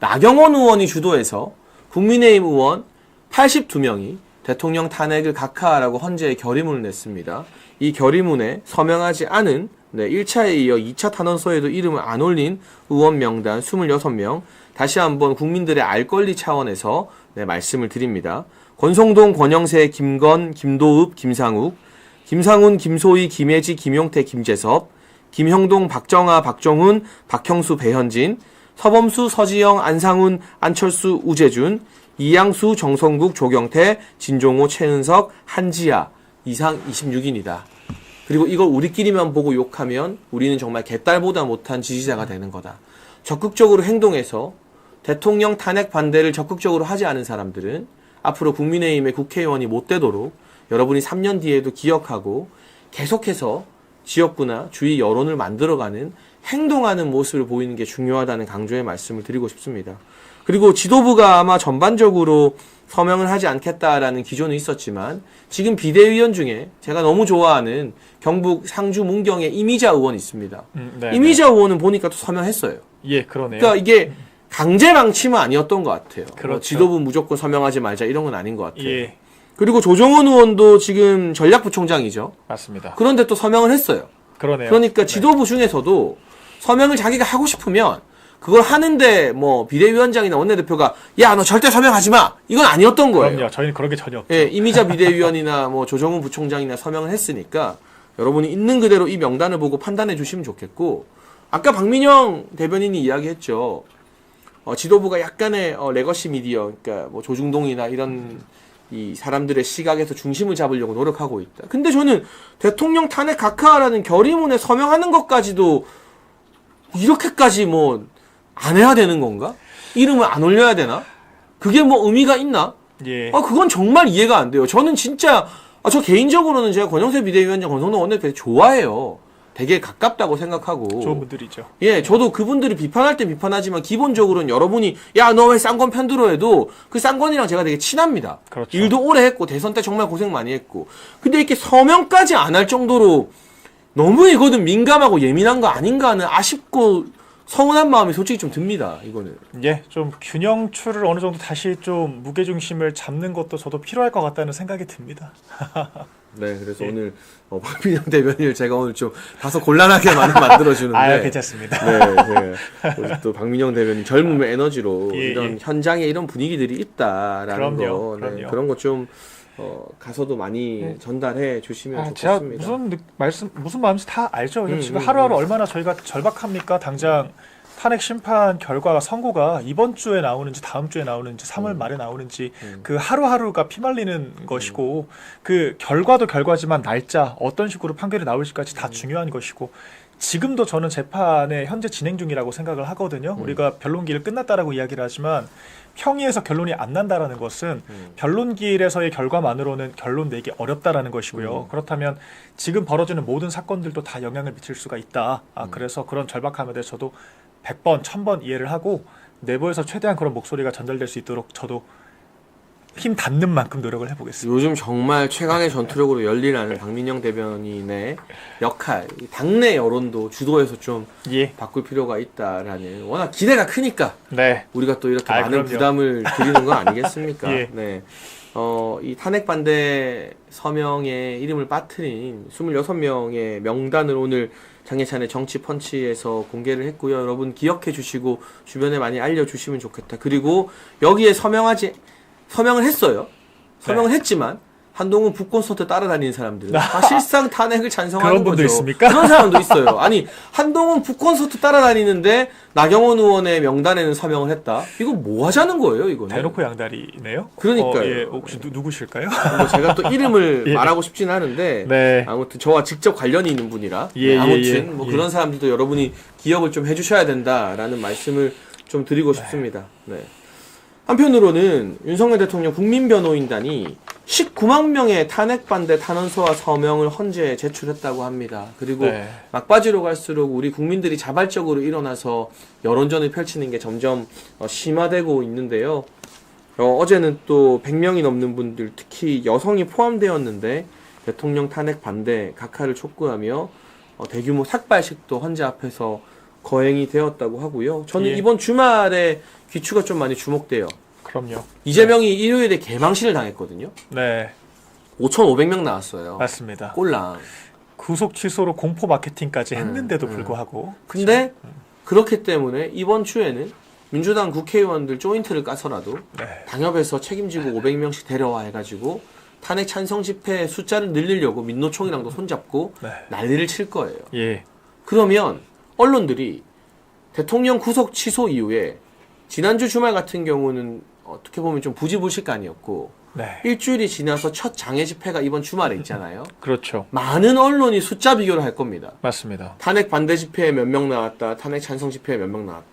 나경원 의원이 주도해서 국민의힘 의원 82명이 대통령 탄핵을 각하하라고 헌재에 결의문을 냈습니다. 이 결의문에 서명하지 않은 1차에 이어 2차 탄원서에도 이름을 안 올린 의원 명단 26명 다시 한번 국민들의 알 권리 차원에서 말씀을 드립니다. 권성동, 권영세, 김건, 김도읍, 김상욱, 김상훈, 김소희, 김혜지, 김용태, 김재섭, 김형동, 박정아, 박정훈, 박형수, 배현진, 서범수, 서지영, 안상훈, 안철수, 우재준, 이양수, 정성국, 조경태, 진종호, 최은석, 한지아 이상 26인이다. 그리고 이걸 우리끼리만 보고 욕하면 우리는 정말 개딸보다 못한 지지자가 되는 거다. 적극적으로 행동해서 대통령 탄핵 반대를 적극적으로 하지 않은 사람들은 앞으로 국민의힘의 국회의원이 못 되도록 여러분이 3년 뒤에도 기억하고 계속해서 지역구나 주위 여론을 만들어가는 행동하는 모습을 보이는 게 중요하다는 강조의 말씀을 드리고 싶습니다. 그리고 지도부가 아마 전반적으로 서명을 하지 않겠다라는 기조는 있었지만 지금 비대위원 중에 제가 너무 좋아하는 경북 상주 문경의 이미자 의원이 있습니다. 이미자 의원은 보니까 또 서명했어요. 예, 그러네요. 그러니까 이게 강제 방침은 아니었던 것 같아요. 그렇죠. 지도부 무조건 서명하지 말자 이런 건 아닌 것 같아요. 예, 그리고 조정원 의원도 지금 전략부총장이죠. 맞습니다. 그런데 또 서명을 했어요. 그러네요. 그러니까 지도부 중에서도 서명을 자기가 하고 싶으면 그걸 하는데 뭐 비대위원장이나 원내대표가 야, 너 절대 서명하지 마. 이건 아니었던 거예요. 그럼요. 저희는 그런 게 전혀 없죠. 예, 이미자 비대위원이나 뭐 조정훈 부총장이나 서명을 했으니까 여러분이 있는 그대로 이 명단을 보고 판단해 주시면 좋겠고 아까 박민영 대변인이 이야기했죠. 지도부가 약간의 레거시 미디어, 그러니까 뭐 조중동이나 이런 이 사람들의 시각에서 중심을 잡으려고 노력하고 있다. 근데 저는 대통령 탄핵 각하라는 결의문에 서명하는 것까지도 이렇게까지 뭐 안 해야 되는 건가? 이름을 안 올려야 되나? 그게 뭐 의미가 있나? 예. 그건 정말 이해가 안 돼요. 저는 진짜 저 개인적으로는 제가 권영세 비대위원장, 권성동 원내대표 좋아해요. 되게 가깝다고 생각하고 좋은 분들이죠. 예, 저도 그분들이 비판할 때 비판하지만 기본적으로는 여러분이 야, 너 왜 쌍권 편들어 해도 그 쌍권이랑 제가 되게 친합니다. 그렇죠. 일도 오래 했고 대선 때 정말 고생 많이 했고 근데 이렇게 서명까지 안 할 정도로 너무 이거는 민감하고 예민한 거 아닌가 하는 아쉽고 서운한 마음이 솔직히 좀 듭니다. 이거는. 예, 좀 균형추를 어느 정도 다시 좀 무게중심을 잡는 것도 저도 필요할 것 같다는 생각이 듭니다. 네, 그래서 오늘 박민영 대변인을 제가 오늘 좀 다소 곤란하게 많이 만들어주는데. 아, 괜찮습니다. 네, 우리 또 박민영 대변인 젊음의 에너지로 예, 이런 예. 현장에 이런 분위기들이 있다라는 그럼요, 거, 네, 그럼요. 그런 거 좀 가서도 많이 전달해 주시면 제가 좋겠습니다. 무슨 마음인지 다 알죠. 지금 음. 하루하루 얼마나 저희가 절박합니까? 당장 탄핵 심판 결과 선고가 이번 주에 나오는지 다음 주에 나오는지 3월 말에 나오는지 그 하루하루가 피말리는 것이고 그 결과도 결과지만 날짜 어떤 식으로 판결이 나올지까지 다 중요한 것이고 지금도 저는 재판에 현재 진행 중이라고 생각을 하거든요. 우리가 변론기일 끝났다라고 이야기를 하지만 평의에서 결론이 안 난다라는 것은 변론기일에서의 결과만으로는 결론 내기 어렵다라는 것이고요. 그렇다면 지금 벌어지는 모든 사건들도 다 영향을 미칠 수가 있다. 그래서 그런 절박함에 대해서 저도 100번, 1000번 이해를 하고 내부에서 최대한 그런 목소리가 전달될 수 있도록 저도 힘 닿는 만큼 노력을 해보겠습니다. 요즘 정말 최강의 전투력으로 열리라는 박민영 대변인의 역할, 당내 여론도 주도해서 좀 예. 바꿀 필요가 있다라는 워낙 기대가 크니까 네. 우리가 또 이렇게 많은 그럼요. 부담을 드리는 거 아니겠습니까? 예. 네. 이 탄핵 반대 서명에 이름을 빠뜨린 26명의 명단을 오늘 장예찬의 정치 펀치에서 공개를 했고요. 여러분 기억해 주시고 주변에 많이 알려주시면 좋겠다. 그리고 여기에 서명을 했어요. 서명을 했지만 한동훈 북콘서트 따라다니는 사람들은 사실상 탄핵을 찬성하는 그런 분도 거죠. 있습니까? 그런 사람도 있어요. 아니 한동훈 북콘서트 따라다니는데 나경원 의원의 명단에는 서명을 했다. 이거 뭐 하자는 거예요, 이거는? 대놓고 양다리네요. 그러니까요. 예, 혹시 누구실까요? 뭐 제가 또 이름을 예. 말하고 싶지는 않은데 네. 아무튼 저와 직접 관련이 있는 분이라 예, 아무튼 예, 예. 뭐 예. 그런 사람들도 여러분이 기억을 좀 해주셔야 된다라는 말씀을 좀 드리고 싶습니다. 네. 한편으로는 윤석열 대통령 국민변호인단이 19만 명의 탄핵 반대 탄원서와 서명을 헌재에 제출했다고 합니다. 그리고 네. 막바지로 갈수록 우리 국민들이 자발적으로 일어나서 여론전을 펼치는 게 점점 심화되고 있는데요. 어제는 또 100명이 넘는 분들, 특히 여성이 포함되었는데 대통령 탄핵 반대 각하를 촉구하며 대규모 삭발식도 헌재 앞에서 거행이 되었다고 하고요. 저는 예. 이번 주말에 귀추가 좀 많이 주목돼요. 그럼요. 이재명이 일요일에 개망신을 당했거든요. 네. 5,500명 나왔어요. 맞습니다. 꼴랑. 구속 취소로 공포 마케팅까지 했는데도 불구하고 근데 그렇기 때문에 이번 주에는 민주당 국회의원들 조인트를 까서라도 네. 당협에서 책임지고 500명씩 데려와 해가지고 탄핵 찬성 집회 숫자를 늘리려고 민노총이랑도 손잡고 네. 난리를 칠 거예요. 예. 그러면 언론들이 대통령 구속 취소 이후에 지난주 주말 같은 경우는 어떻게 보면 좀 부지불식간이었고 네. 일주일이 지나서 첫 장애 집회가 이번 주말에 있잖아요. 그렇죠. 많은 언론이 숫자 비교를 할 겁니다. 맞습니다. 탄핵 반대 집회에 몇 명 나왔다. 탄핵 찬성 집회에 몇 명 나왔다.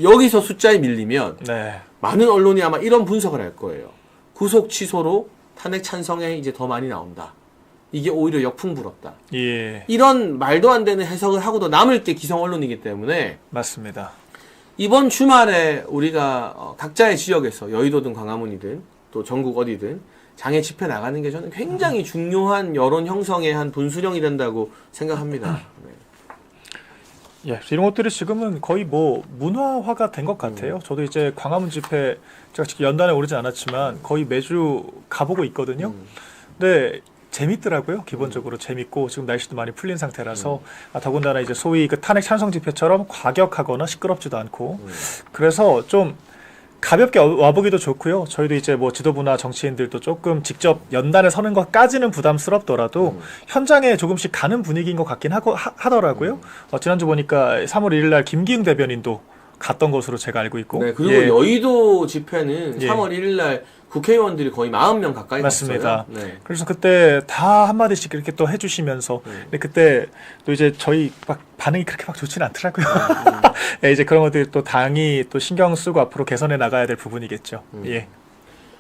여기서 숫자에 밀리면 네. 많은 언론이 아마 이런 분석을 할 거예요. 구속 취소로 탄핵 찬성에 이제 더 많이 나온다. 이게 오히려 역풍 불었다. 예. 이런 말도 안 되는 해석을 하고도 남을 게 기성 언론이기 때문에 맞습니다. 이번 주말에 우리가 각자의 지역에서 여의도든 광화문이든 또 전국 어디든 장애 집회 나가는 게 저는 굉장히 중요한 여론 형성의 한 분수령이 된다고 생각합니다. 네. 예, 이런 것들이 지금은 거의 뭐 문화화가 된 것 같아요. 저도 이제 광화문 집회 제가 직접 연단에 오르진 않았지만 거의 매주 가보고 있거든요. 근데 재밌더라고요. 기본적으로 재밌고 지금 날씨도 많이 풀린 상태라서 더군다나 이제 소위 그 탄핵 찬성 집회처럼 과격하거나 시끄럽지도 않고 그래서 좀 가볍게 와보기도 좋고요. 저희도 이제 뭐 지도부나 정치인들도 조금 직접 연단에 서는 것까지는 부담스럽더라도 현장에 조금씩 가는 분위기인 것 같긴 하더라고요. 지난주 보니까 3월 1일 날 김기흥 대변인도 갔던 것으로 제가 알고 있고. 네, 그리고 예. 여의도 집회는 예. 3월 1일 날 국회의원들이 거의 40명 가까이 맞습니다. 갔어요. 네. 그래서 그때 다 한마디씩 이렇게 또 해주시면서 근데 그때 또 이제 저희 막 반응이 그렇게 막 좋지는 않더라고요. 예, 이제 그런 것들 또 당이 또 신경 쓰고 앞으로 개선해 나가야 될 부분이겠죠. 예.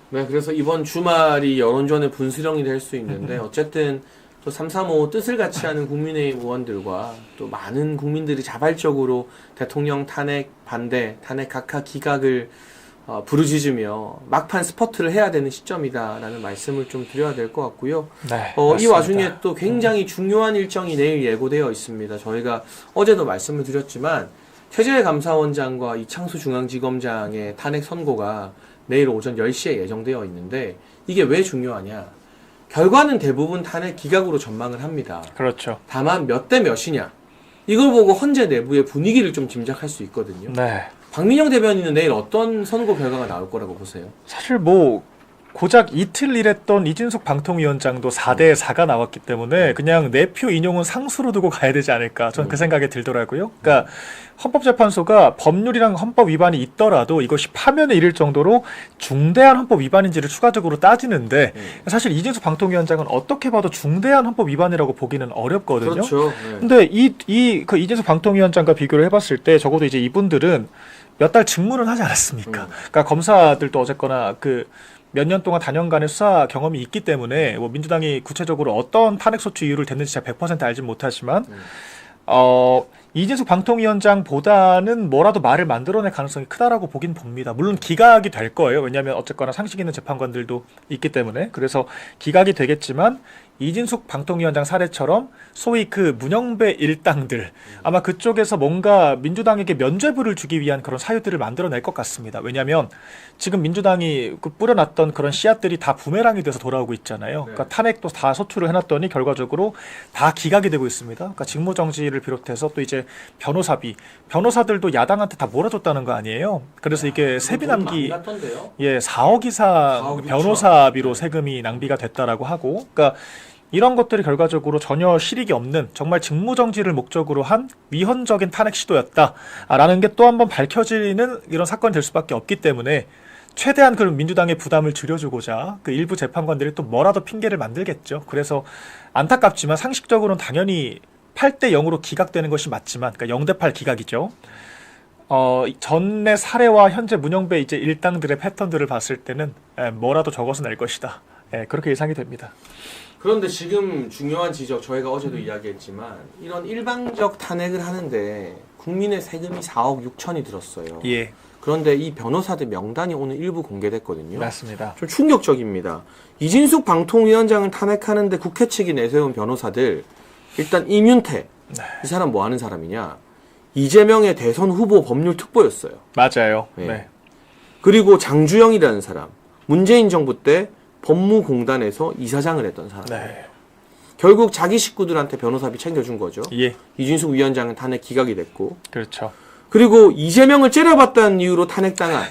네, 그래서 이번 주말이 여론전의 분수령이 될 수 있는데 어쨌든 또 335 뜻을 같이 하는 국민의힘 의원들과 또 많은 국민들이 자발적으로 대통령 탄핵 반대, 탄핵 각하 기각을 부르짖으며 막판 스퍼트를 해야 되는 시점이다라는 말씀을 좀 드려야 될 것 같고요. 네, 이 맞습니다. 와중에 또 굉장히 중요한 일정이 내일 예고되어 있습니다. 저희가 어제도 말씀을 드렸지만 최재해 감사원장과 이창수 중앙지검장의 탄핵 선고가 내일 오전 10시에 예정되어 있는데 이게 왜 중요하냐? 결과는 대부분 탄핵 기각으로 전망을 합니다. 그렇죠. 다만 몇 대 몇이냐? 이걸 보고 헌재 내부의 분위기를 좀 짐작할 수 있거든요. 네. 박민영 대변인은 내일 어떤 선고 결과가 나올 거라고 보세요? 사실 뭐 고작 이틀 일했던 이진숙 방통위원장도 4대 4가 나왔기 때문에 그냥 내표 인용은 상수로 두고 가야 되지 않을까 저는 그 생각이 들더라고요. 그러니까 헌법재판소가 법률이랑 헌법 위반이 있더라도 이것이 파면에 이를 정도로 중대한 헌법 위반인지를 추가적으로 따지는데 사실 이진숙 방통위원장은 어떻게 봐도 중대한 헌법 위반이라고 보기는 어렵거든요. 그렇죠. 네. 근데 그 이진숙 방통위원장과 비교를 해봤을 때 적어도 이제 이분들은 몇 달 직무는 하지 않았습니까? 그러니까 검사들도 어쨌거나 몇 년 동안 단연간의 수사 경험이 있기 때문에 뭐 민주당이 구체적으로 어떤 탄핵소추 이유를 댔는지 제가 100% 알진 못하지만 이진숙 방통위원장보다는 뭐라도 말을 만들어낼 가능성이 크다라고 보긴 봅니다. 물론 기각이 될 거예요. 왜냐하면 어쨌거나 상식 있는 재판관들도 있기 때문에. 그래서 기각이 되겠지만 이진숙 방통위원장 사례처럼 소위 그 문영배 일당들 아마 그쪽에서 뭔가 민주당에게 면죄부를 주기 위한 그런 사유들을 만들어낼 것 같습니다. 왜냐하면 지금 민주당이 뿌려놨던 그런 씨앗들이 다 부메랑이 돼서 돌아오고 있잖아요. 그러니까 탄핵도 다 소추를 해놨더니 결과적으로 다 기각이 되고 있습니다. 그러니까 직무정지를 비롯해서 또 이제 변호사비, 변호사들도 야당한테 다 몰아줬다는 거 아니에요. 그래서 이게 세비 낭비, 4억 이상 4억 6천. 변호사비로 세금이 낭비가 됐다라고 하고, 그러니까 이런 것들이 결과적으로 전혀 실익이 없는 정말 직무정지를 목적으로 한 위헌적인 탄핵 시도였다라는 게 또 한 번 밝혀지는 이런 사건이 될 수밖에 없기 때문에 최대한 그런 민주당의 부담을 줄여주고자 그 일부 재판관들이 또 뭐라도 핑계를 만들겠죠. 그래서 안타깝지만 상식적으로는 당연히 8대 0으로 기각되는 것이 맞지만, 그러니까 0대 8 기각이죠. 전의 사례와 현재 문영배 이제 일당들의 패턴들을 봤을 때는 뭐라도 적어서 낼 것이다. 그렇게 예상이 됩니다. 그런데 지금 중요한 지적, 저희가 어제도 이야기했지만 이런 일방적 탄핵을 하는데 국민의 세금이 4억 6천이 들었어요. 예, 그런데 이 변호사들 명단이 오늘 일부 공개됐거든요. 맞습니다. 좀 충격적입니다. 이진숙 방통위원장을 탄핵하는데 국회 측이 내세운 변호사들, 일단 이윤태, 이 사람 뭐 하는 사람이냐? 이재명의 대선 후보 법률 특보였어요. 맞아요. 네. 네. 그리고 장주영이라는 사람, 문재인 정부 때 법무공단에서 이사장을 했던 사람이에요. 네. 결국 자기 식구들한테 변호사비 챙겨준 거죠. 예, 이준숙 위원장은 탄핵 기각이 됐고, 그렇죠. 그리고 이재명을 째려봤다는 이유로 탄핵당한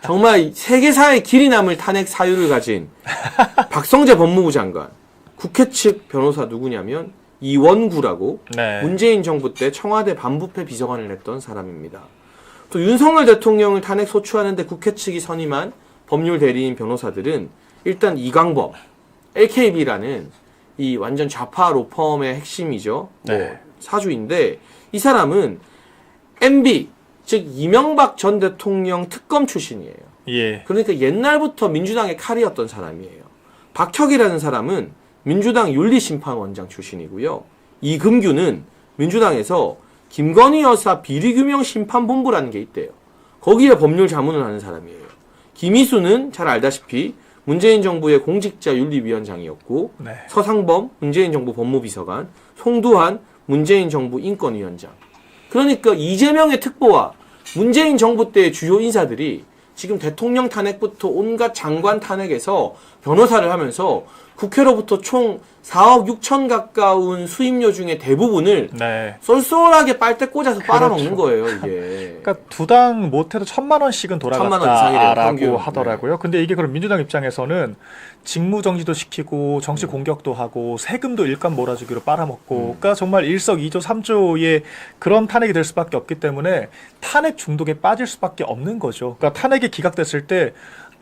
정말 세계사의 길이 남을 탄핵 사유를 가진 박성재 법무부 장관, 국회 측 변호사 누구냐면 이원구라고 네. 문재인 정부 때 청와대 반부패 비서관을 했던 사람입니다. 또 윤석열 대통령을 탄핵 소추하는데 국회 측이 선임한 법률 대리인 변호사들은 일단 이광범, LKB라는 이 완전 좌파 로펌의 핵심이죠. 네. 사주인데 이 사람은 MB, 즉 이명박 전 대통령 특검 출신이에요. 예, 그러니까 옛날부터 민주당의 칼이었던 사람이에요. 박혁이라는 사람은 민주당 윤리심판원장 출신이고요. 이금규는 민주당에서 김건희 여사 비리규명심판본부라는 게 있대요. 거기에 법률 자문을 하는 사람이에요. 김희수는 잘 알다시피 문재인 정부의 공직자윤리위원장이었고, 네. 서상범 문재인 정부 법무비서관, 송두한 문재인 정부 인권위원장. 그러니까 이재명의 특보와 문재인 정부 때의 주요 인사들이 지금 대통령 탄핵부터 온갖 장관 탄핵에서 변호사를 하면서 국회로부터 총 4억 6천 가까운 수임료 중에 대부분을 네. 쏠쏠하게 빨대 꽂아서 빨아먹는 그렇죠. 거예요, 이게. 그러니까 두 당 못해도 1,000만 원씩은 1,000만 원 이상이래요, 돌아갔다라고 평균. 하더라고요. 근데 이게 그럼 민주당 입장에서는 직무정지도 시키고 정치 공격도 하고 세금도 일감 몰아주기로 빨아먹고, 그러니까 정말 일석이조 3조의 그런 탄핵이 될 수밖에 없기 때문에 탄핵 중독에 빠질 수밖에 없는 거죠. 그러니까 탄핵이 기각됐을 때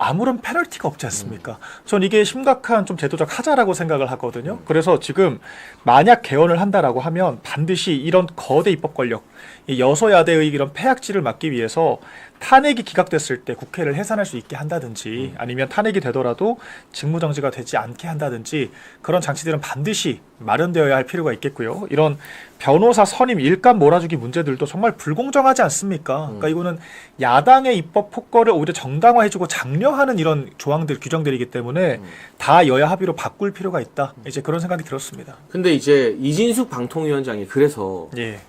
아무런 페널티가 없지 않습니까? 전 이게 심각한 좀 제도적 하자라고 생각을 하거든요. 그래서 지금 만약 개헌을 한다라고 하면 반드시 이런 거대 입법 권력, 이 여소야대의 이런 폐악질을 막기 위해서 탄핵이 기각됐을 때 국회를 해산할 수 있게 한다든지 아니면 탄핵이 되더라도 직무정지가 되지 않게 한다든지 그런 장치들은 반드시 마련되어야 할 필요가 있겠고요. 이런 변호사 선임 일감 몰아주기 문제들도 정말 불공정하지 않습니까? 그러니까 이거는 야당의 입법 폭거를 오히려 정당화해주고 장려하는 이런 조항들, 규정들이기 때문에 다 여야 합의로 바꿀 필요가 있다. 이제 그런 생각이 들었습니다. 근데 이제 이진숙 방통위원장이 그래서 예.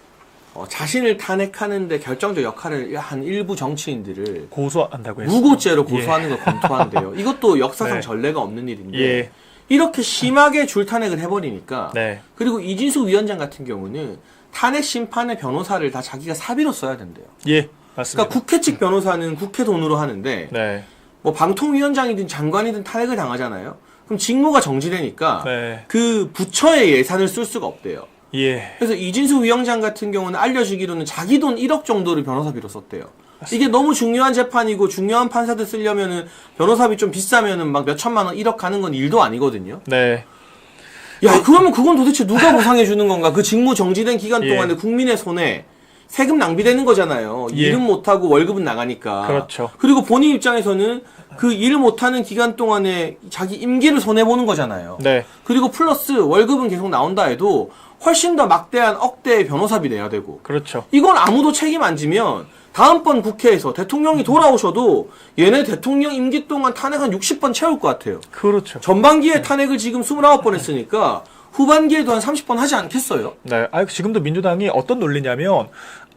자신을 탄핵하는데 결정적 역할을 한 일부 정치인들을 고소한다고 했습니다. 무고죄로 고소하는 걸 검토한대요. 이것도 역사상 네. 전례가 없는 일인데 예. 이렇게 심하게 줄탄핵을 해버리니까 네. 그리고 이진숙 위원장 같은 경우는 탄핵 심판의 변호사를 다 자기가 사비로 써야 된대요. 예. 맞습니다. 그러니까 국회 측 변호사는 국회 돈으로 하는데 네. 뭐 방통위원장이든 장관이든 탄핵을 당하잖아요. 그럼 직무가 정지되니까 네. 그 부처의 예산을 쓸 수가 없대요. 예. 그래서 이진숙 위원장 같은 경우는 알려지기로는 자기 돈 1억 정도를 변호사비로 썼대요. 이게 너무 중요한 재판이고 중요한 판사들 쓰려면은 변호사비 좀 비싸면은 막 몇 천만 원 1억 가는 건 일도 아니거든요. 네. 야, 그러면 그건 도대체 누가 보상해 주는 건가? 그 직무 정지된 기간 예. 동안에 국민의 손에 세금 낭비되는 거잖아요. 예. 일은 못하고 월급은 나가니까. 그렇죠. 그리고 본인 입장에서는 그 일 못하는 기간 동안에 자기 임기를 손해보는 거잖아요. 네. 그리고 플러스 월급은 계속 나온다 해도 훨씬 더 막대한 억대의 변호사비 내야 되고. 그렇죠. 이건 아무도 책임 안 지면 다음번 국회에서 대통령이 돌아오셔도 얘네 대통령 임기 동안 탄핵 한 60번 채울 것 같아요. 그렇죠. 전반기에 탄핵을 지금 29번 했으니까 후반기에도 한 30번 하지 않겠어요? 네. 지금도 민주당이 어떤 논리냐면,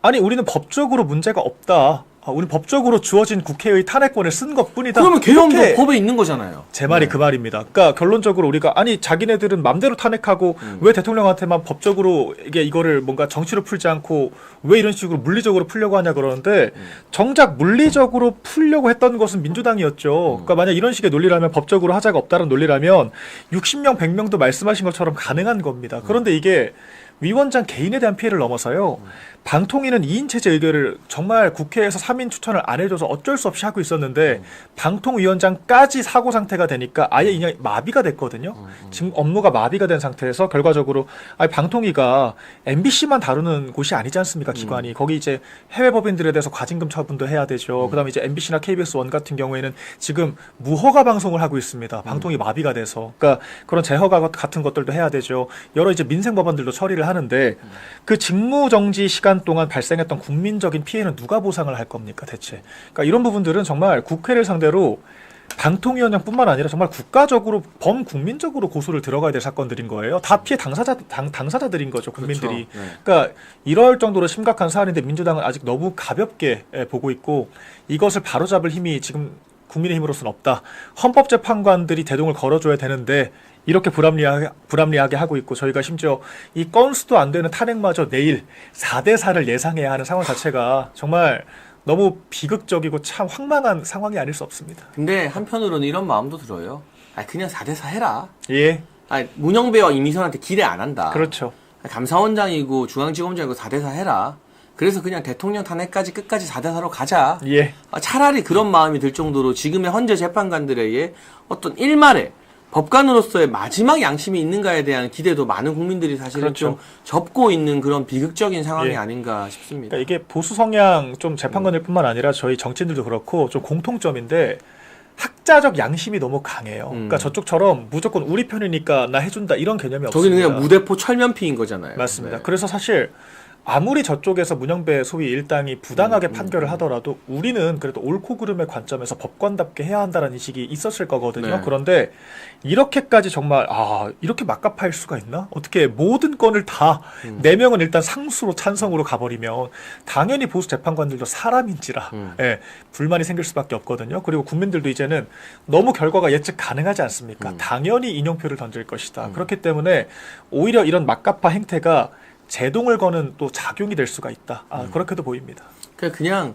아니, 우리는 법적으로 문제가 없다. 우리 법적으로 주어진 국회의 탄핵권을 쓴 것뿐이다. 그러면 개헌도 이렇게 법에 있는 거잖아요. 제 말이 그 말입니다. 그러니까 결론적으로 우리가 아니 자기네들은 맘대로 탄핵하고 왜 대통령한테만 법적으로 이거를 뭔가 정치로 풀지 않고 왜 이런 식으로 물리적으로 풀려고 하냐 그러는데 정작 물리적으로 풀려고 했던 것은 민주당이었죠. 그러니까 만약 이런 식의 논리라면 법적으로 하자가 없다는 논리라면 60명 100명도 말씀하신 것처럼 가능한 겁니다. 그런데 이게 위원장 개인에 대한 피해를 넘어서요. 방통위는 2인 체제 의결을 정말 국회에서 3인 추천을 안 해줘서 어쩔 수 없이 하고 있었는데 방통위원장까지 사고 상태가 되니까 아예 그냥 마비가 됐거든요. 지금 업무가 마비가 된 상태에서 결과적으로 방통위가 MBC만 다루는 곳이 아니지 않습니까? 기관이. 거기 이제 해외 법인들에 대해서 과징금 처분도 해야 되죠. 그다음에 이제 MBC나 KBS1 같은 경우에는 지금 무허가 방송을 하고 있습니다. 방통위 마비가 돼서. 그러니까 그런 재허가 같은 것들도 해야 되죠. 여러 이제 민생 법안들도 처리를 하는데 그 직무 정지 시간 동안 발생했던 국민적인 피해는 누가 보상을 할 겁니까 대체? 그러니까 이런 부분들은 정말 국회를 상대로 방통위원장뿐만 아니라 정말 국가적으로 범국민적으로 고소를 들어가야 될 사건들인 거예요. 다 피해 당사자들인 거죠, 국민들이. 그렇죠. 네. 그러니까 이럴 정도로 심각한 사안인데 민주당은 아직 너무 가볍게 보고 있고 이것을 바로잡을 힘이 지금 국민의힘으로서는 없다. 헌법재판관들이 대동을 걸어줘야 되는데 이렇게 불합리하게 하고 있고 저희가 심지어 이 건수도 안 되는 탄핵마저 내일 4대4를 예상해야 하는 상황 자체가 정말 너무 비극적이고 참 황망한 상황이 아닐 수 없습니다. 근데 한편으로는 이런 마음도 들어요. 그냥 4대4 해라. 예. 문영배와 이미선한테 기대 안 한다. 그렇죠. 감사원장이고 중앙지검장이고 4대4 해라. 그래서 그냥 대통령 탄핵까지 끝까지 4대4로 가자. 예. 차라리 그런 마음이 들 정도로 지금의 헌재 재판관들에게 어떤 일말의 법관으로서의 마지막 양심이 있는가에 대한 기대도 많은 국민들이 사실은 그렇죠. 좀 접고 있는 그런 비극적인 상황이 예. 아닌가 싶습니다. 그러니까 이게 보수 성향 좀 재판관들뿐만 아니라 저희 정치인들도 그렇고 좀 공통점인데 학자적 양심이 너무 강해요. 그러니까 저쪽처럼 무조건 우리 편이니까 나 해준다 이런 개념이 없습니다. 저기는 그냥 무대포 철면피인 거잖아요. 맞습니다. 네. 그래서 사실 아무리 저쪽에서 문영배 소위 일당이 부당하게 판결을 하더라도 우리는 그래도 옳고 그름의 관점에서 법관답게 해야 한다는 인식이 있었을 거거든요. 네. 그런데 이렇게까지 정말 이렇게 막가파일 수가 있나? 어떻게 모든 건을 다 4명은 일단 상수로 찬성으로 가버리면 당연히 보수 재판관들도 사람인지라 불만이 생길 수밖에 없거든요. 그리고 국민들도 이제는 너무 결과가 예측 가능하지 않습니까? 당연히 인용표를 던질 것이다. 그렇기 때문에 오히려 이런 막가파 행태가 제동을 거는 또 작용이 될 수가 있다. 그렇게도 보입니다. 그냥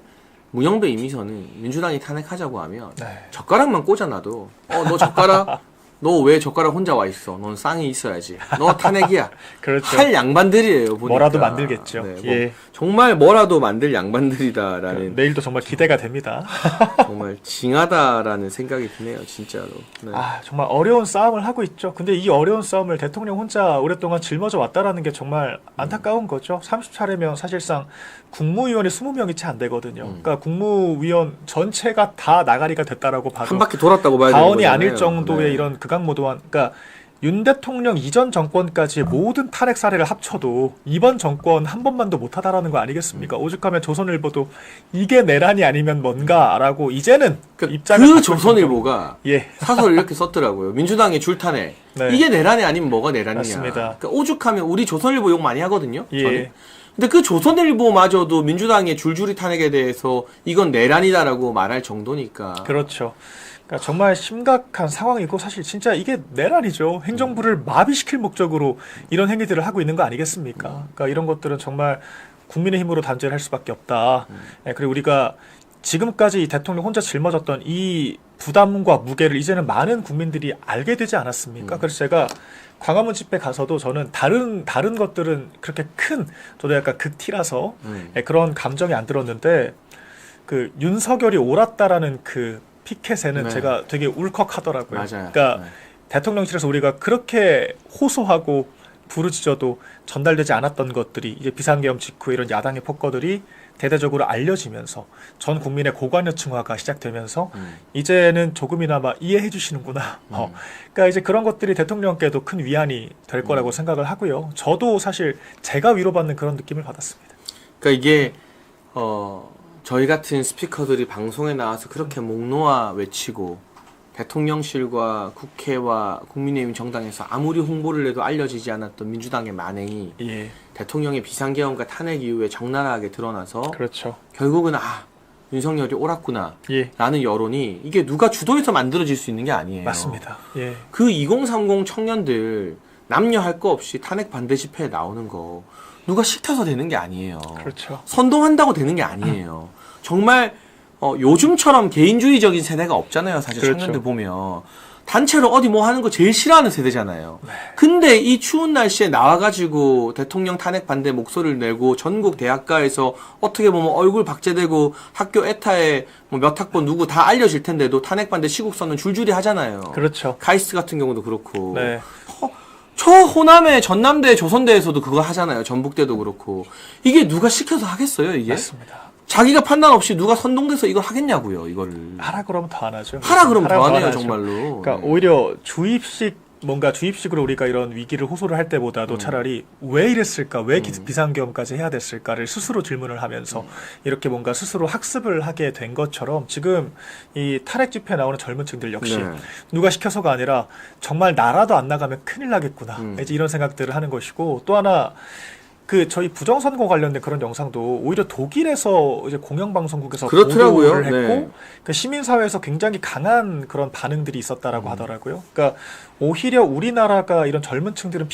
문영배 이미선은 민주당이 탄핵하자고 하면 네. 젓가락만 꽂아놔도 너 젓가락 너 왜 젓가락 혼자 와 있어? 넌 쌍이 있어야지. 너 탄핵이야. 그렇죠. 할 양반들이에요. 보니까. 뭐라도 만들겠죠. 네, 예. 정말 뭐라도 만들 양반들이다라는 내일도 정말 기대가 됩니다. 정말 징하다라는 생각이 드네요. 진짜로. 네. 정말 어려운 싸움을 하고 있죠. 근데 이 어려운 싸움을 대통령 혼자 오랫동안 짊어져 왔다라는 게 정말 안타까운 거죠. 30차례면 사실상 국무위원이 20명이 채 안 되거든요. 그러니까 국무위원 전체가 다 나가리가 됐다라고 봐도 한 바퀴 돌았다고 봐야 되는 과언이 거잖아요. 아닐 정도의 네. 이런 극악무도한, 그러니까 윤 대통령 이전 정권까지의 모든 탄핵 사례를 합쳐도 이번 정권 한 번만도 못하다라는 거 아니겠습니까? 오죽하면 조선일보도 이게 내란이 아니면 뭔가라고 이제는 입장을 그 바꿀 조선일보가 예. 사설을 이렇게 썼더라고요. 민주당의 줄탄핵. 네. 이게 내란이 아니면 뭐가 내란이냐. 맞습니다. 그러니까 오죽하면 우리 조선일보 욕 많이 하거든요. 예. 저는. 근데 그 조선일보마저도 민주당의 줄줄이 탄핵에 대해서 이건 내란이다라고 말할 정도니까. 그렇죠. 그러니까 정말 심각한 상황이고 사실 진짜 이게 내란이죠. 행정부를 마비시킬 목적으로 이런 행위들을 하고 있는 거 아니겠습니까? 그러니까 이런 것들은 정말 국민의 힘으로 단죄를 할 수밖에 없다. 예, 그리고 우리가 지금까지 이 대통령 혼자 짊어졌던 이 부담과 무게를 이제는 많은 국민들이 알게 되지 않았습니까? 그래서 제가 광화문 집회 가서도 저는 다른 것들은 그렇게 큰 저도 약간 극티라서 예, 그런 감정이 안 들었는데 그 윤석열이 옳았다라는 그 피켓에는 네. 제가 되게 울컥하더라고요. 맞아요. 그러니까 네. 대통령실에서 우리가 그렇게 호소하고 부르짖어도 전달되지 않았던 것들이 이제 비상계엄 직후에 이런 야당의 폭거들이 대대적으로 알려지면서 전 국민의 고관여층화가 시작되면서 이제는 조금이나마 이해해 주시는구나. 그러니까 이제 그런 것들이 대통령께도 큰 위안이 될 거라고 생각을 하고요. 저도 사실 제가 위로받는 그런 느낌을 받았습니다. 그러니까 이게 저희 같은 스피커들이 방송에 나와서 그렇게 목 놓아 외치고 대통령실과 국회와 국민의힘 정당에서 아무리 홍보를 해도 알려지지 않았던 민주당의 만행이 예, 대통령의 비상계엄과 탄핵 이후에 적나라하게 드러나서 그렇죠. 결국은 윤석열이 옳았구나 예, 라는 여론이 이게 누가 주도해서 만들어질 수 있는 게 아니에요. 맞습니다. 예, 그 2030 청년들 남녀 할 거 없이 탄핵 반대 집회에 나오는 거 누가 시켜서 되는 게 아니에요. 그렇죠. 선동한다고 되는 게 아니에요. 정말 요즘처럼 개인주의적인 세대가 없잖아요. 사실 그렇죠. 청년들 보면 단체로 어디 뭐 하는 거 제일 싫어하는 세대잖아요. 근데 이 추운 날씨에 나와가지고 대통령 탄핵 반대 목소리를 내고 전국 대학가에서 어떻게 보면 얼굴 박제되고 학교 에타에 뭐 몇 학번 누구 다 알려질 텐데도 탄핵 반대 시국선언 줄줄이 하잖아요. 그렇죠. 카이스트 같은 경우도 그렇고. 네. 저 호남의 전남대 조선대에서도 그거 하잖아요. 전북대도 그렇고. 이게 누가 시켜서 하겠어요, 이게? 맞습니다. 자기가 판단 없이 누가 선동돼서 이걸 하겠냐고요, 이거를. 하라 그러면 더 안 하죠. 하라 그러면 더 하네요, 하죠. 정말로. 그러니까 네. 오히려 주입식으로 우리가 이런 위기를 호소를 할 때보다도 차라리 왜 이랬을까, 왜 비상계엄까지 해야 됐을까를 스스로 질문을 하면서 이렇게 뭔가 스스로 학습을 하게 된 것처럼 지금 이 탈핵 집회에 나오는 젊은 층들 역시 네. 누가 시켜서가 아니라 정말 나라도 안 나가면 큰일 나겠구나. 이제 이런 생각들을 하는 것이고 또 하나 그 저희 부정선거 관련된 그런 영상도 오히려 독일에서 이제 공영방송국에서 그렇더라고요. 보도를 했고 네. 그 시민사회에서 굉장히 강한 그런 반응들이 있었다라고 하더라고요. 그러니까 오히려 우리나라가 이런 젊은 층들은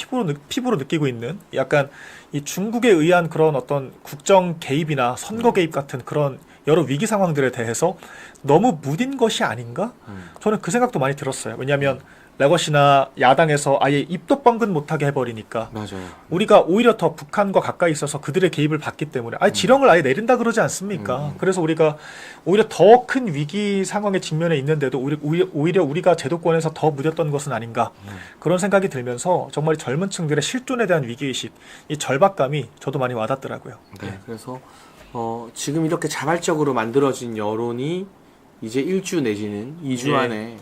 피부로 느끼고 있는 약간 이 중국에 의한 그런 어떤 국정 개입이나 선거 개입 같은 그런 여러 위기 상황들에 대해서 너무 무딘 것이 아닌가? 저는 그 생각도 많이 들었어요. 왜냐하면 레거시나 야당에서 아예 입도 뻥긋 못하게 해버리니까 맞아요. 우리가 오히려 더 북한과 가까이 있어서 그들의 개입을 받기 때문에 지령을 아예 내린다 그러지 않습니까? 그래서 우리가 오히려 더 큰 위기 상황에 직면해 있는데도 오히려 우리가 제도권에서 더 무뎠던 것은 아닌가 그런 생각이 들면서 정말 젊은 층들의 실존에 대한 위기의식 이 절박감이 저도 많이 와닿더라고요. 네. 그래서 지금 이렇게 자발적으로 만들어진 여론이 이제 1주 내지는 2주 예. 안에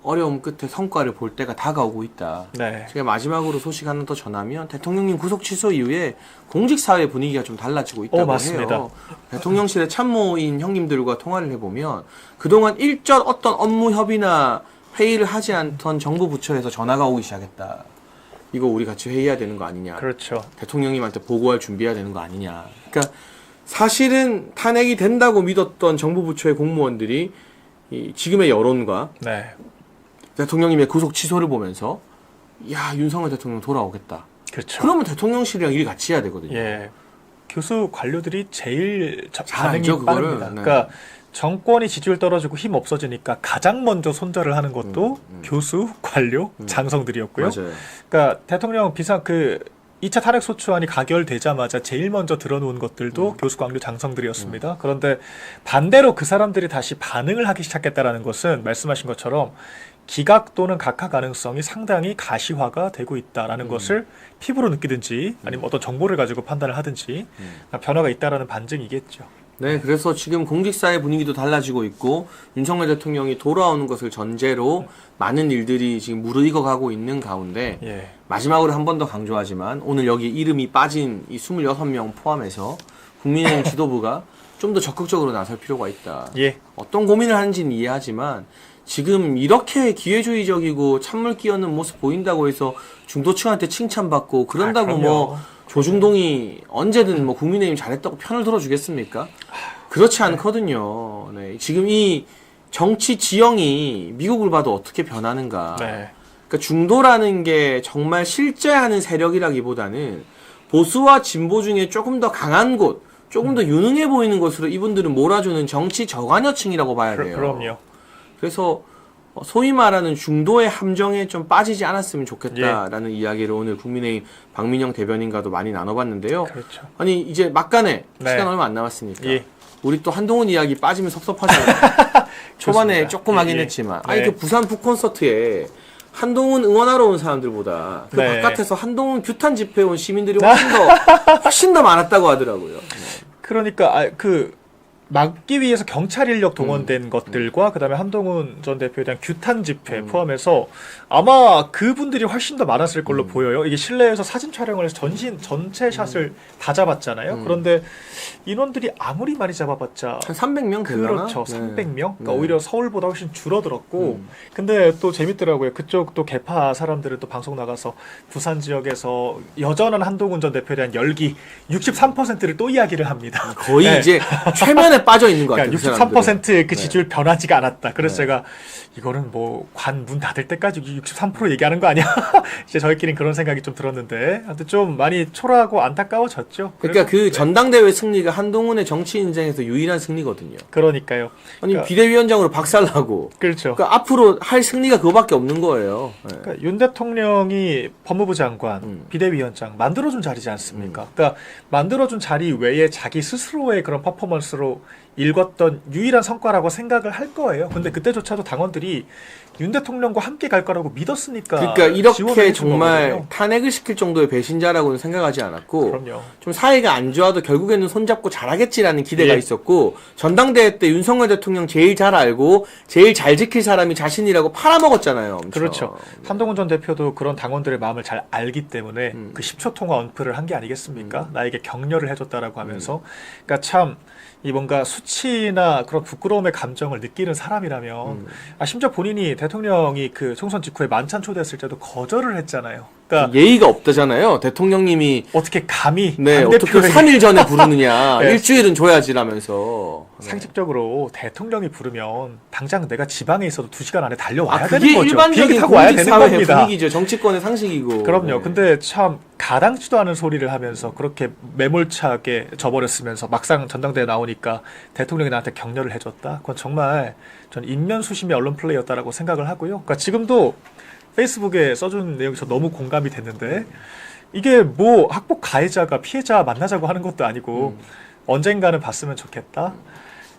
어려움 끝에 성과를 볼 때가 다가오고 있다. 네. 제가 마지막으로 소식 하나 더 전하면 대통령님 구속 취소 이후에 공직사회 분위기가 좀 달라지고 있다고 맞습니다. 해요. 대통령실의 참모인 형님들과 통화를 해보면 그동안 일절 어떤 업무 협의나 회의를 하지 않던 정부 부처에서 전화가 오기 시작했다. 이거 우리 같이 회의해야 되는 거 아니냐. 그렇죠. 대통령님한테 보고할 준비해야 되는 거 아니냐. 그러니까 사실은 탄핵이 된다고 믿었던 정부 부처의 공무원들이 이 지금의 여론과 네. 대통령님의 구속 취소를 보면서 야 윤석열 대통령 돌아오겠다. 그렇죠. 그러면 대통령실이랑 일 같이 해야 되거든요. 예. 교수 관료들이 제일 잘 반응이 알죠, 그거를. 빠릅니다. 네. 그러니까 정권이 지지율 떨어지고 힘 없어지니까 가장 먼저 손절을 하는 것도 교수, 관료, 장성들이었고요. 맞아요. 그러니까 대통령 2차 탄핵 소추안이 가결되자마자 제일 먼저 들어놓은 것들도 교수, 관료, 장성들이었습니다. 그런데 반대로 그 사람들이 다시 반응을 하기 시작했다라는 것은 말씀하신 것처럼 기각 또는 각하 가능성이 상당히 가시화가 되고 있다라는 것을 피부로 느끼든지 아니면 어떤 정보를 가지고 판단을 하든지 변화가 있다라는 반증이겠죠. 네, 그래서 지금 공직사회 분위기도 달라지고 있고 윤석열 대통령이 돌아오는 것을 전제로 많은 일들이 지금 무르익어 가고 있는 가운데 예. 마지막으로 한 번 더 강조하지만 오늘 여기 이름이 빠진 이 26명 포함해서 국민의힘 지도부가 좀 더 적극적으로 나설 필요가 있다. 예. 어떤 고민을 하는지는 이해하지만 지금 이렇게 기회주의적이고 찬물 끼얹는 모습 보인다고 해서 중도층한테 칭찬받고 그런다고 그럼요. 뭐 조중동이 언제든 뭐 국민의힘 잘했다고 편을 들어주겠습니까? 그렇지 않거든요. 네. 지금 이 정치 지형이 미국을 봐도 어떻게 변하는가. 네. 그러니까 중도라는 게 정말 실제하는 세력이라기보다는 보수와 진보 중에 조금 더 강한 곳, 조금 더 유능해 보이는 것으로 이분들은 몰아주는 정치 저간여층이라고 봐야 돼요. 그럼요. 그래서 소위 말하는 중도의 함정에 좀 빠지지 않았으면 좋겠다라는 이야기를 오늘 국민의힘 박민영 대변인과도 많이 나눠봤는데요. 그렇죠. 아니 이제 막간에 네. 시간 얼마 안 남았으니까 예. 우리 또 한동훈 이야기 빠지면 섭섭하잖아요. 초반에 좋습니다. 조금 하긴 예, 예. 했지만 네. 아니 그 부산 북콘서트에 한동훈 응원하러 온 사람들보다 그 네. 바깥에서 한동훈 규탄 집회에 온 시민들이 훨씬 더 많았다고 하더라고요. 그러니까 막기 위해서 경찰 인력 동원된 것들과 그다음에 한동훈 전 대표에 대한 규탄 집회 포함해서 아마 그분들이 훨씬 더 많았을 걸로 보여요. 이게 실내에서 사진 촬영을 해서 전체 샷을 다 잡았잖아요. 그런데 인원들이 아무리 많이 잡아봤자 한 300명 되나? 그렇죠. 네. 300명. 그러니까 네. 오히려 서울보다 훨씬 줄어들었고. 근데 또 재밌더라고요. 그쪽 또 개파 사람들은 또 방송 나가서 부산 지역에서 여전한 한동훈 전 대표에 대한 열기 63%를 또 이야기를 합니다. 거의 네. 이제 최면에 빠져 있는 것 같아요. 그러니까 그 사람들은. 63%그 지지율 변하지가 않았다. 그래서 제가 이거는 뭐 관 문 닫을 때까지 63% 얘기하는 거 아니야? 이제 저희끼리는 그런 생각이 좀 들었는데 아무튼 좀 많이 초라하고 안타까워졌죠. 그러니까 그 네. 전당대회 승리가 한동훈의 정치 인생에서 유일한 승리거든요. 그러니까요. 아니 그러니까, 비대위원장으로 박살나고 그렇죠. 그러니까 앞으로 할 승리가 그거밖에 없는 거예요. 네. 그러니까 윤 대통령이 법무부 장관, 비대위원장 만들어준 자리지 않습니까? 그러니까 만들어준 자리 외에 자기 스스로의 그런 퍼포먼스로 일궜던 유일한 성과라고 생각을 할 거예요. 근데 그때조차도 당원들이 윤 대통령과 함께 갈 거라고 믿었으니까. 그러니까 이렇게 지원을 해준 정말 거거든요. 탄핵을 시킬 정도의 배신자라고는 생각하지 않았고 그럼요. 좀 사이가 안 좋아도 결국에는 손잡고 잘하겠지라는 기대가 예. 있었고 전당대회 때 윤석열 대통령 제일 잘 알고 제일 잘 지킬 사람이 자신이라고 팔아먹었잖아요. 엄청. 그렇죠. 한동훈 전 대표도 그런 당원들의 마음을 잘 알기 때문에 그 10초 통화 언플을 한 게 아니겠습니까? 나에게 격려를 해줬다라고 하면서. 그러니까 참 이 뭔가 수치나 그런 부끄러움의 감정을 느끼는 사람이라면 심지어 본인이 대통령이 그 총선 직후에 만찬 초대했을 때도 거절을 했잖아요. 그러니까 예의가 없다잖아요. 대통령님이 어떻게 감히 네, 당 어떻게 대표에게 3일 전에 부르느냐. 네. 일주일은 줘야지라면서. 상식적으로 대통령이 부르면 당장 내가 지방에 있어도 2시간 안에 달려와야 아, 되는 그게 거죠. 일반적인 비행기 타고 와야 되는 공직사회의 겁니다. 분위기죠. 정치권의 상식이고. 그럼요. 네. 근데 참 가당치도 않은 소리를 하면서 그렇게 매몰차게 져버렸으면서 막상 전당대회 나오니까 대통령이 나한테 격려를 해줬다. 그건 정말 전 인면수심의 언론 플레이였다라고 생각을 하고요. 그러니까 지금도 페이스북에 써준 내용이 저 너무 공감이 됐는데 이게 뭐 학폭 가해자가 피해자 만나자고 하는 것도 아니고 언젠가는 봤으면 좋겠다.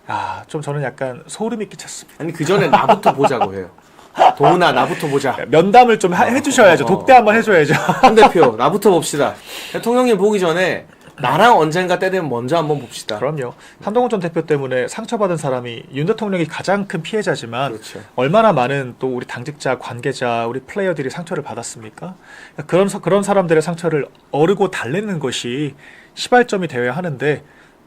아, 좀 저는 약간 소름이 끼쳤습니다. 아니, 그 전에 나부터 보자고 해요. 동훈아, 나부터 보자. 면담을 좀 해주셔야죠. 독대 한번 해줘야죠. 한 대표, 나부터 봅시다. 대통령님 보기 전에 나랑 언젠가 때 되면 먼저 한번 봅시다. 그럼요. 한동훈 전 대표 때문에 상처받은 사람이 윤 대통령이 가장 큰 피해자지만 그렇죠. 얼마나 많은 또 우리 당직자, 관계자, 우리 플레이어들이 상처를 받았습니까? 그런 사람들의 상처를 어르고 달래는 것이 시발점이 되어야 하는데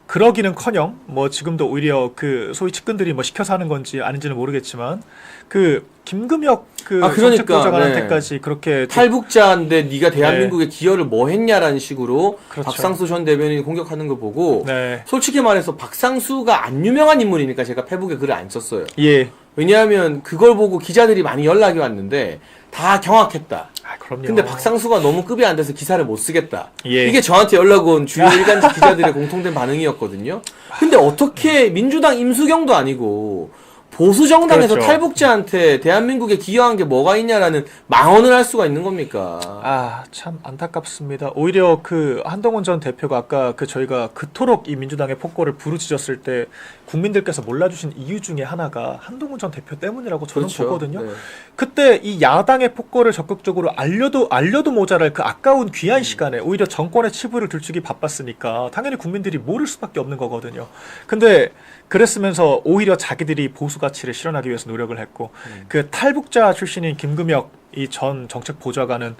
그러기는커녕 뭐 지금도 오히려 그 소위 측근들이 뭐 시켜서 하는 건지 아닌지는 모르겠지만 그 김금혁 그러니까, 정책부장한테까지 그렇게 탈북자인데 네가 대한민국에 기여를 뭐 했냐라는 식으로 그렇죠. 박상수 전 대변인이 공격하는 거 보고 네. 솔직히 말해서 박상수가 안 유명한 인물이니까 제가 페북에 글을 안 썼어요. 예. 왜냐하면 그걸 보고 기자들이 많이 연락이 왔는데 다 경악했다. 그럼요. 근데 박상수가 너무 급이 안 돼서 기사를 못 쓰겠다. 예. 이게 저한테 연락 온 주요 일간지 기자들의 공통된 반응이었거든요. 근데 어떻게 민주당 임수경도 아니고 보수 정당에서 그렇죠. 탈북자한테 대한민국에 기여한 게 뭐가 있냐라는 망언을 할 수가 있는 겁니까? 아, 참 안타깝습니다. 오히려 그 한동훈 전 대표가 아까 그 저희가 그토록 이 민주당의 폭거를 부르짖었을 때 국민들께서 몰라주신 이유 중에 하나가 한동훈 전 대표 때문이라고 저는 그렇죠. 보거든요. 네. 그때 이 야당의 폭거를 적극적으로 알려도 모자랄 그 아까운 귀한 시간에 오히려 정권의 치부를 들추기 바빴으니까 당연히 국민들이 모를 수밖에 없는 거거든요. 근데 그랬으면서 오히려 자기들이 보수 가치를 실현하기 위해서 노력을 했고 그 탈북자 출신인 김금혁 이 전 정책보좌관은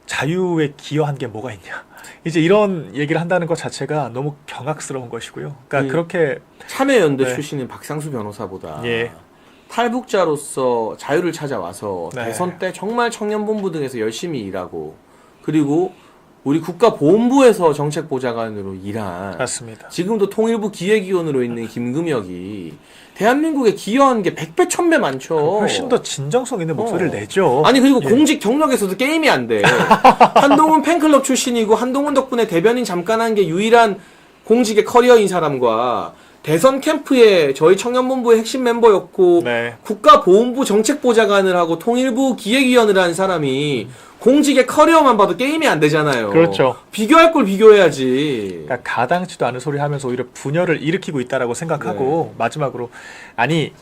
자유에 기여한 게 뭐가 있냐. 이제 이런 얘기를 한다는 것 자체가 너무 경악스러운 것이고요. 그러니까 그렇게 참여연대 네. 출신인 박상수 변호사보다 예. 탈북자로서 자유를 찾아와서 네. 대선 때 정말 청년본부 등에서 열심히 일하고 그리고 우리 국가보훈부에서 정책보좌관으로 일한 맞습니다. 지금도 통일부 기획위원으로 있는 김금혁이 대한민국에 기여한 게 100배 1000배 많죠. 훨씬 더 진정성 있는 목소리를 내죠. 아니 그리고 예. 공직 경력에서도 게임이 안 돼. 한동훈 팬클럽 출신이고 한동훈 덕분에 대변인 잠깐 한 게 유일한 공직의 커리어인 사람과 대선 캠프에 저희 청년본부의 핵심 멤버였고 네. 국가보훈부 정책보좌관을 하고 통일부 기획위원을 한 사람이 공직의 커리어만 봐도 게임이 안 되잖아요. 그렇죠. 비교할 걸 비교해야지. 그러니까 가당치도 않은 소리 하면서 오히려 분열을 일으키고 있다라고 생각하고 마지막으로 아니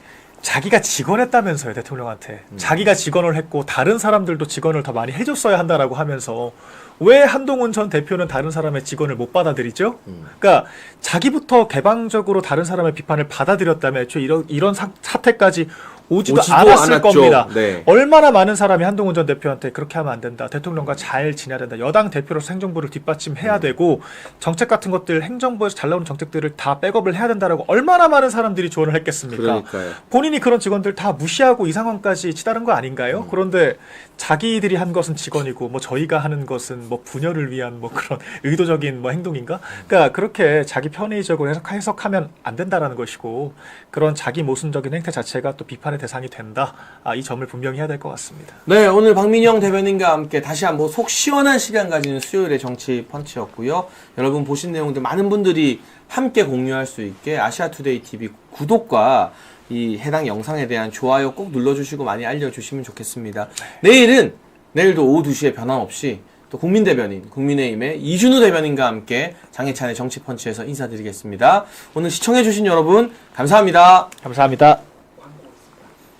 자기가 직원했다면서요 대통령한테 자기가 직원을 했고 다른 사람들도 직원을 더 많이 해줬어야 한다라고 하면서 왜 한동훈 전 대표는 다른 사람의 직원을 못 받아들이죠? 그러니까 자기부터 개방적으로 다른 사람의 비판을 받아들였다면 애초에 이런 사태까지 오지도 않았을 않았죠. 겁니다. 네. 얼마나 많은 사람이 한동훈 전 대표한테 그렇게 하면 안 된다. 대통령과 잘 지내야 된다. 여당 대표로서 행정부를 뒷받침해야 되고 정책 같은 것들 행정부에서 잘 나오는 정책들을 다 백업을 해야 된다라고 얼마나 많은 사람들이 조언을 했겠습니까? 그러니까요. 본인이 그런 직원들 다 무시하고 이 상황까지 치달은 거 아닌가요? 그런데 자기들이 한 것은 직원이고 뭐 저희가 하는 것은 뭐 분열을 위한 뭐 그런 의도적인 뭐 행동인가? 그러니까 그렇게 자기 편의적으로 해석하면 안 된다라는 것이고 그런 자기 모순적인 행태 자체가 또 비판의 대상이 된다. 이 점을 분명히 해야 될 것 같습니다. 네, 오늘 박민영 대변인과 함께 다시 한번 속 시원한 시간 가지는 수요일의 정치 펀치였고요. 여러분 보신 내용들 많은 분들이 함께 공유할 수 있게 아시아투데이 TV 구독과 이 해당 영상에 대한 좋아요 꼭 눌러주시고 많이 알려주시면 좋겠습니다. 내일도 오후 2시에 변함없이 또 국민대변인, 국민의힘의 이준우 대변인과 함께 장혜찬의 정치펀치에서 인사드리겠습니다. 오늘 시청해주신 여러분 감사합니다. 감사합니다.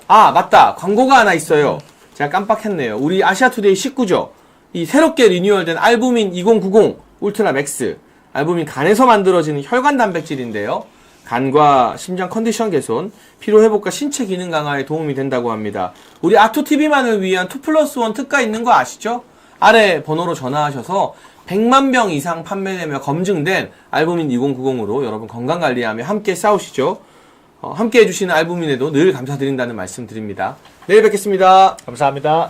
아 맞다 광고가 하나 있어요. 제가 깜빡했네요. 우리 아시아투데이 19죠. 이 새롭게 리뉴얼된 알부민 2090 울트라 맥스 알부민 간에서 만들어지는 혈관 단백질인데요. 간과 심장 컨디션 개선, 피로회복과 신체 기능 강화에 도움이 된다고 합니다. 우리 아토TV만을 위한 2+1 특가 있는 거 아시죠? 아래 번호로 전화하셔서 100만 병 이상 판매되며 검증된 알부민 2090으로 여러분 건강관리하며 함께 싸우시죠. 함께 해주시는 알부민에도 늘 감사드린다는 말씀 드립니다. 내일 뵙겠습니다. 감사합니다.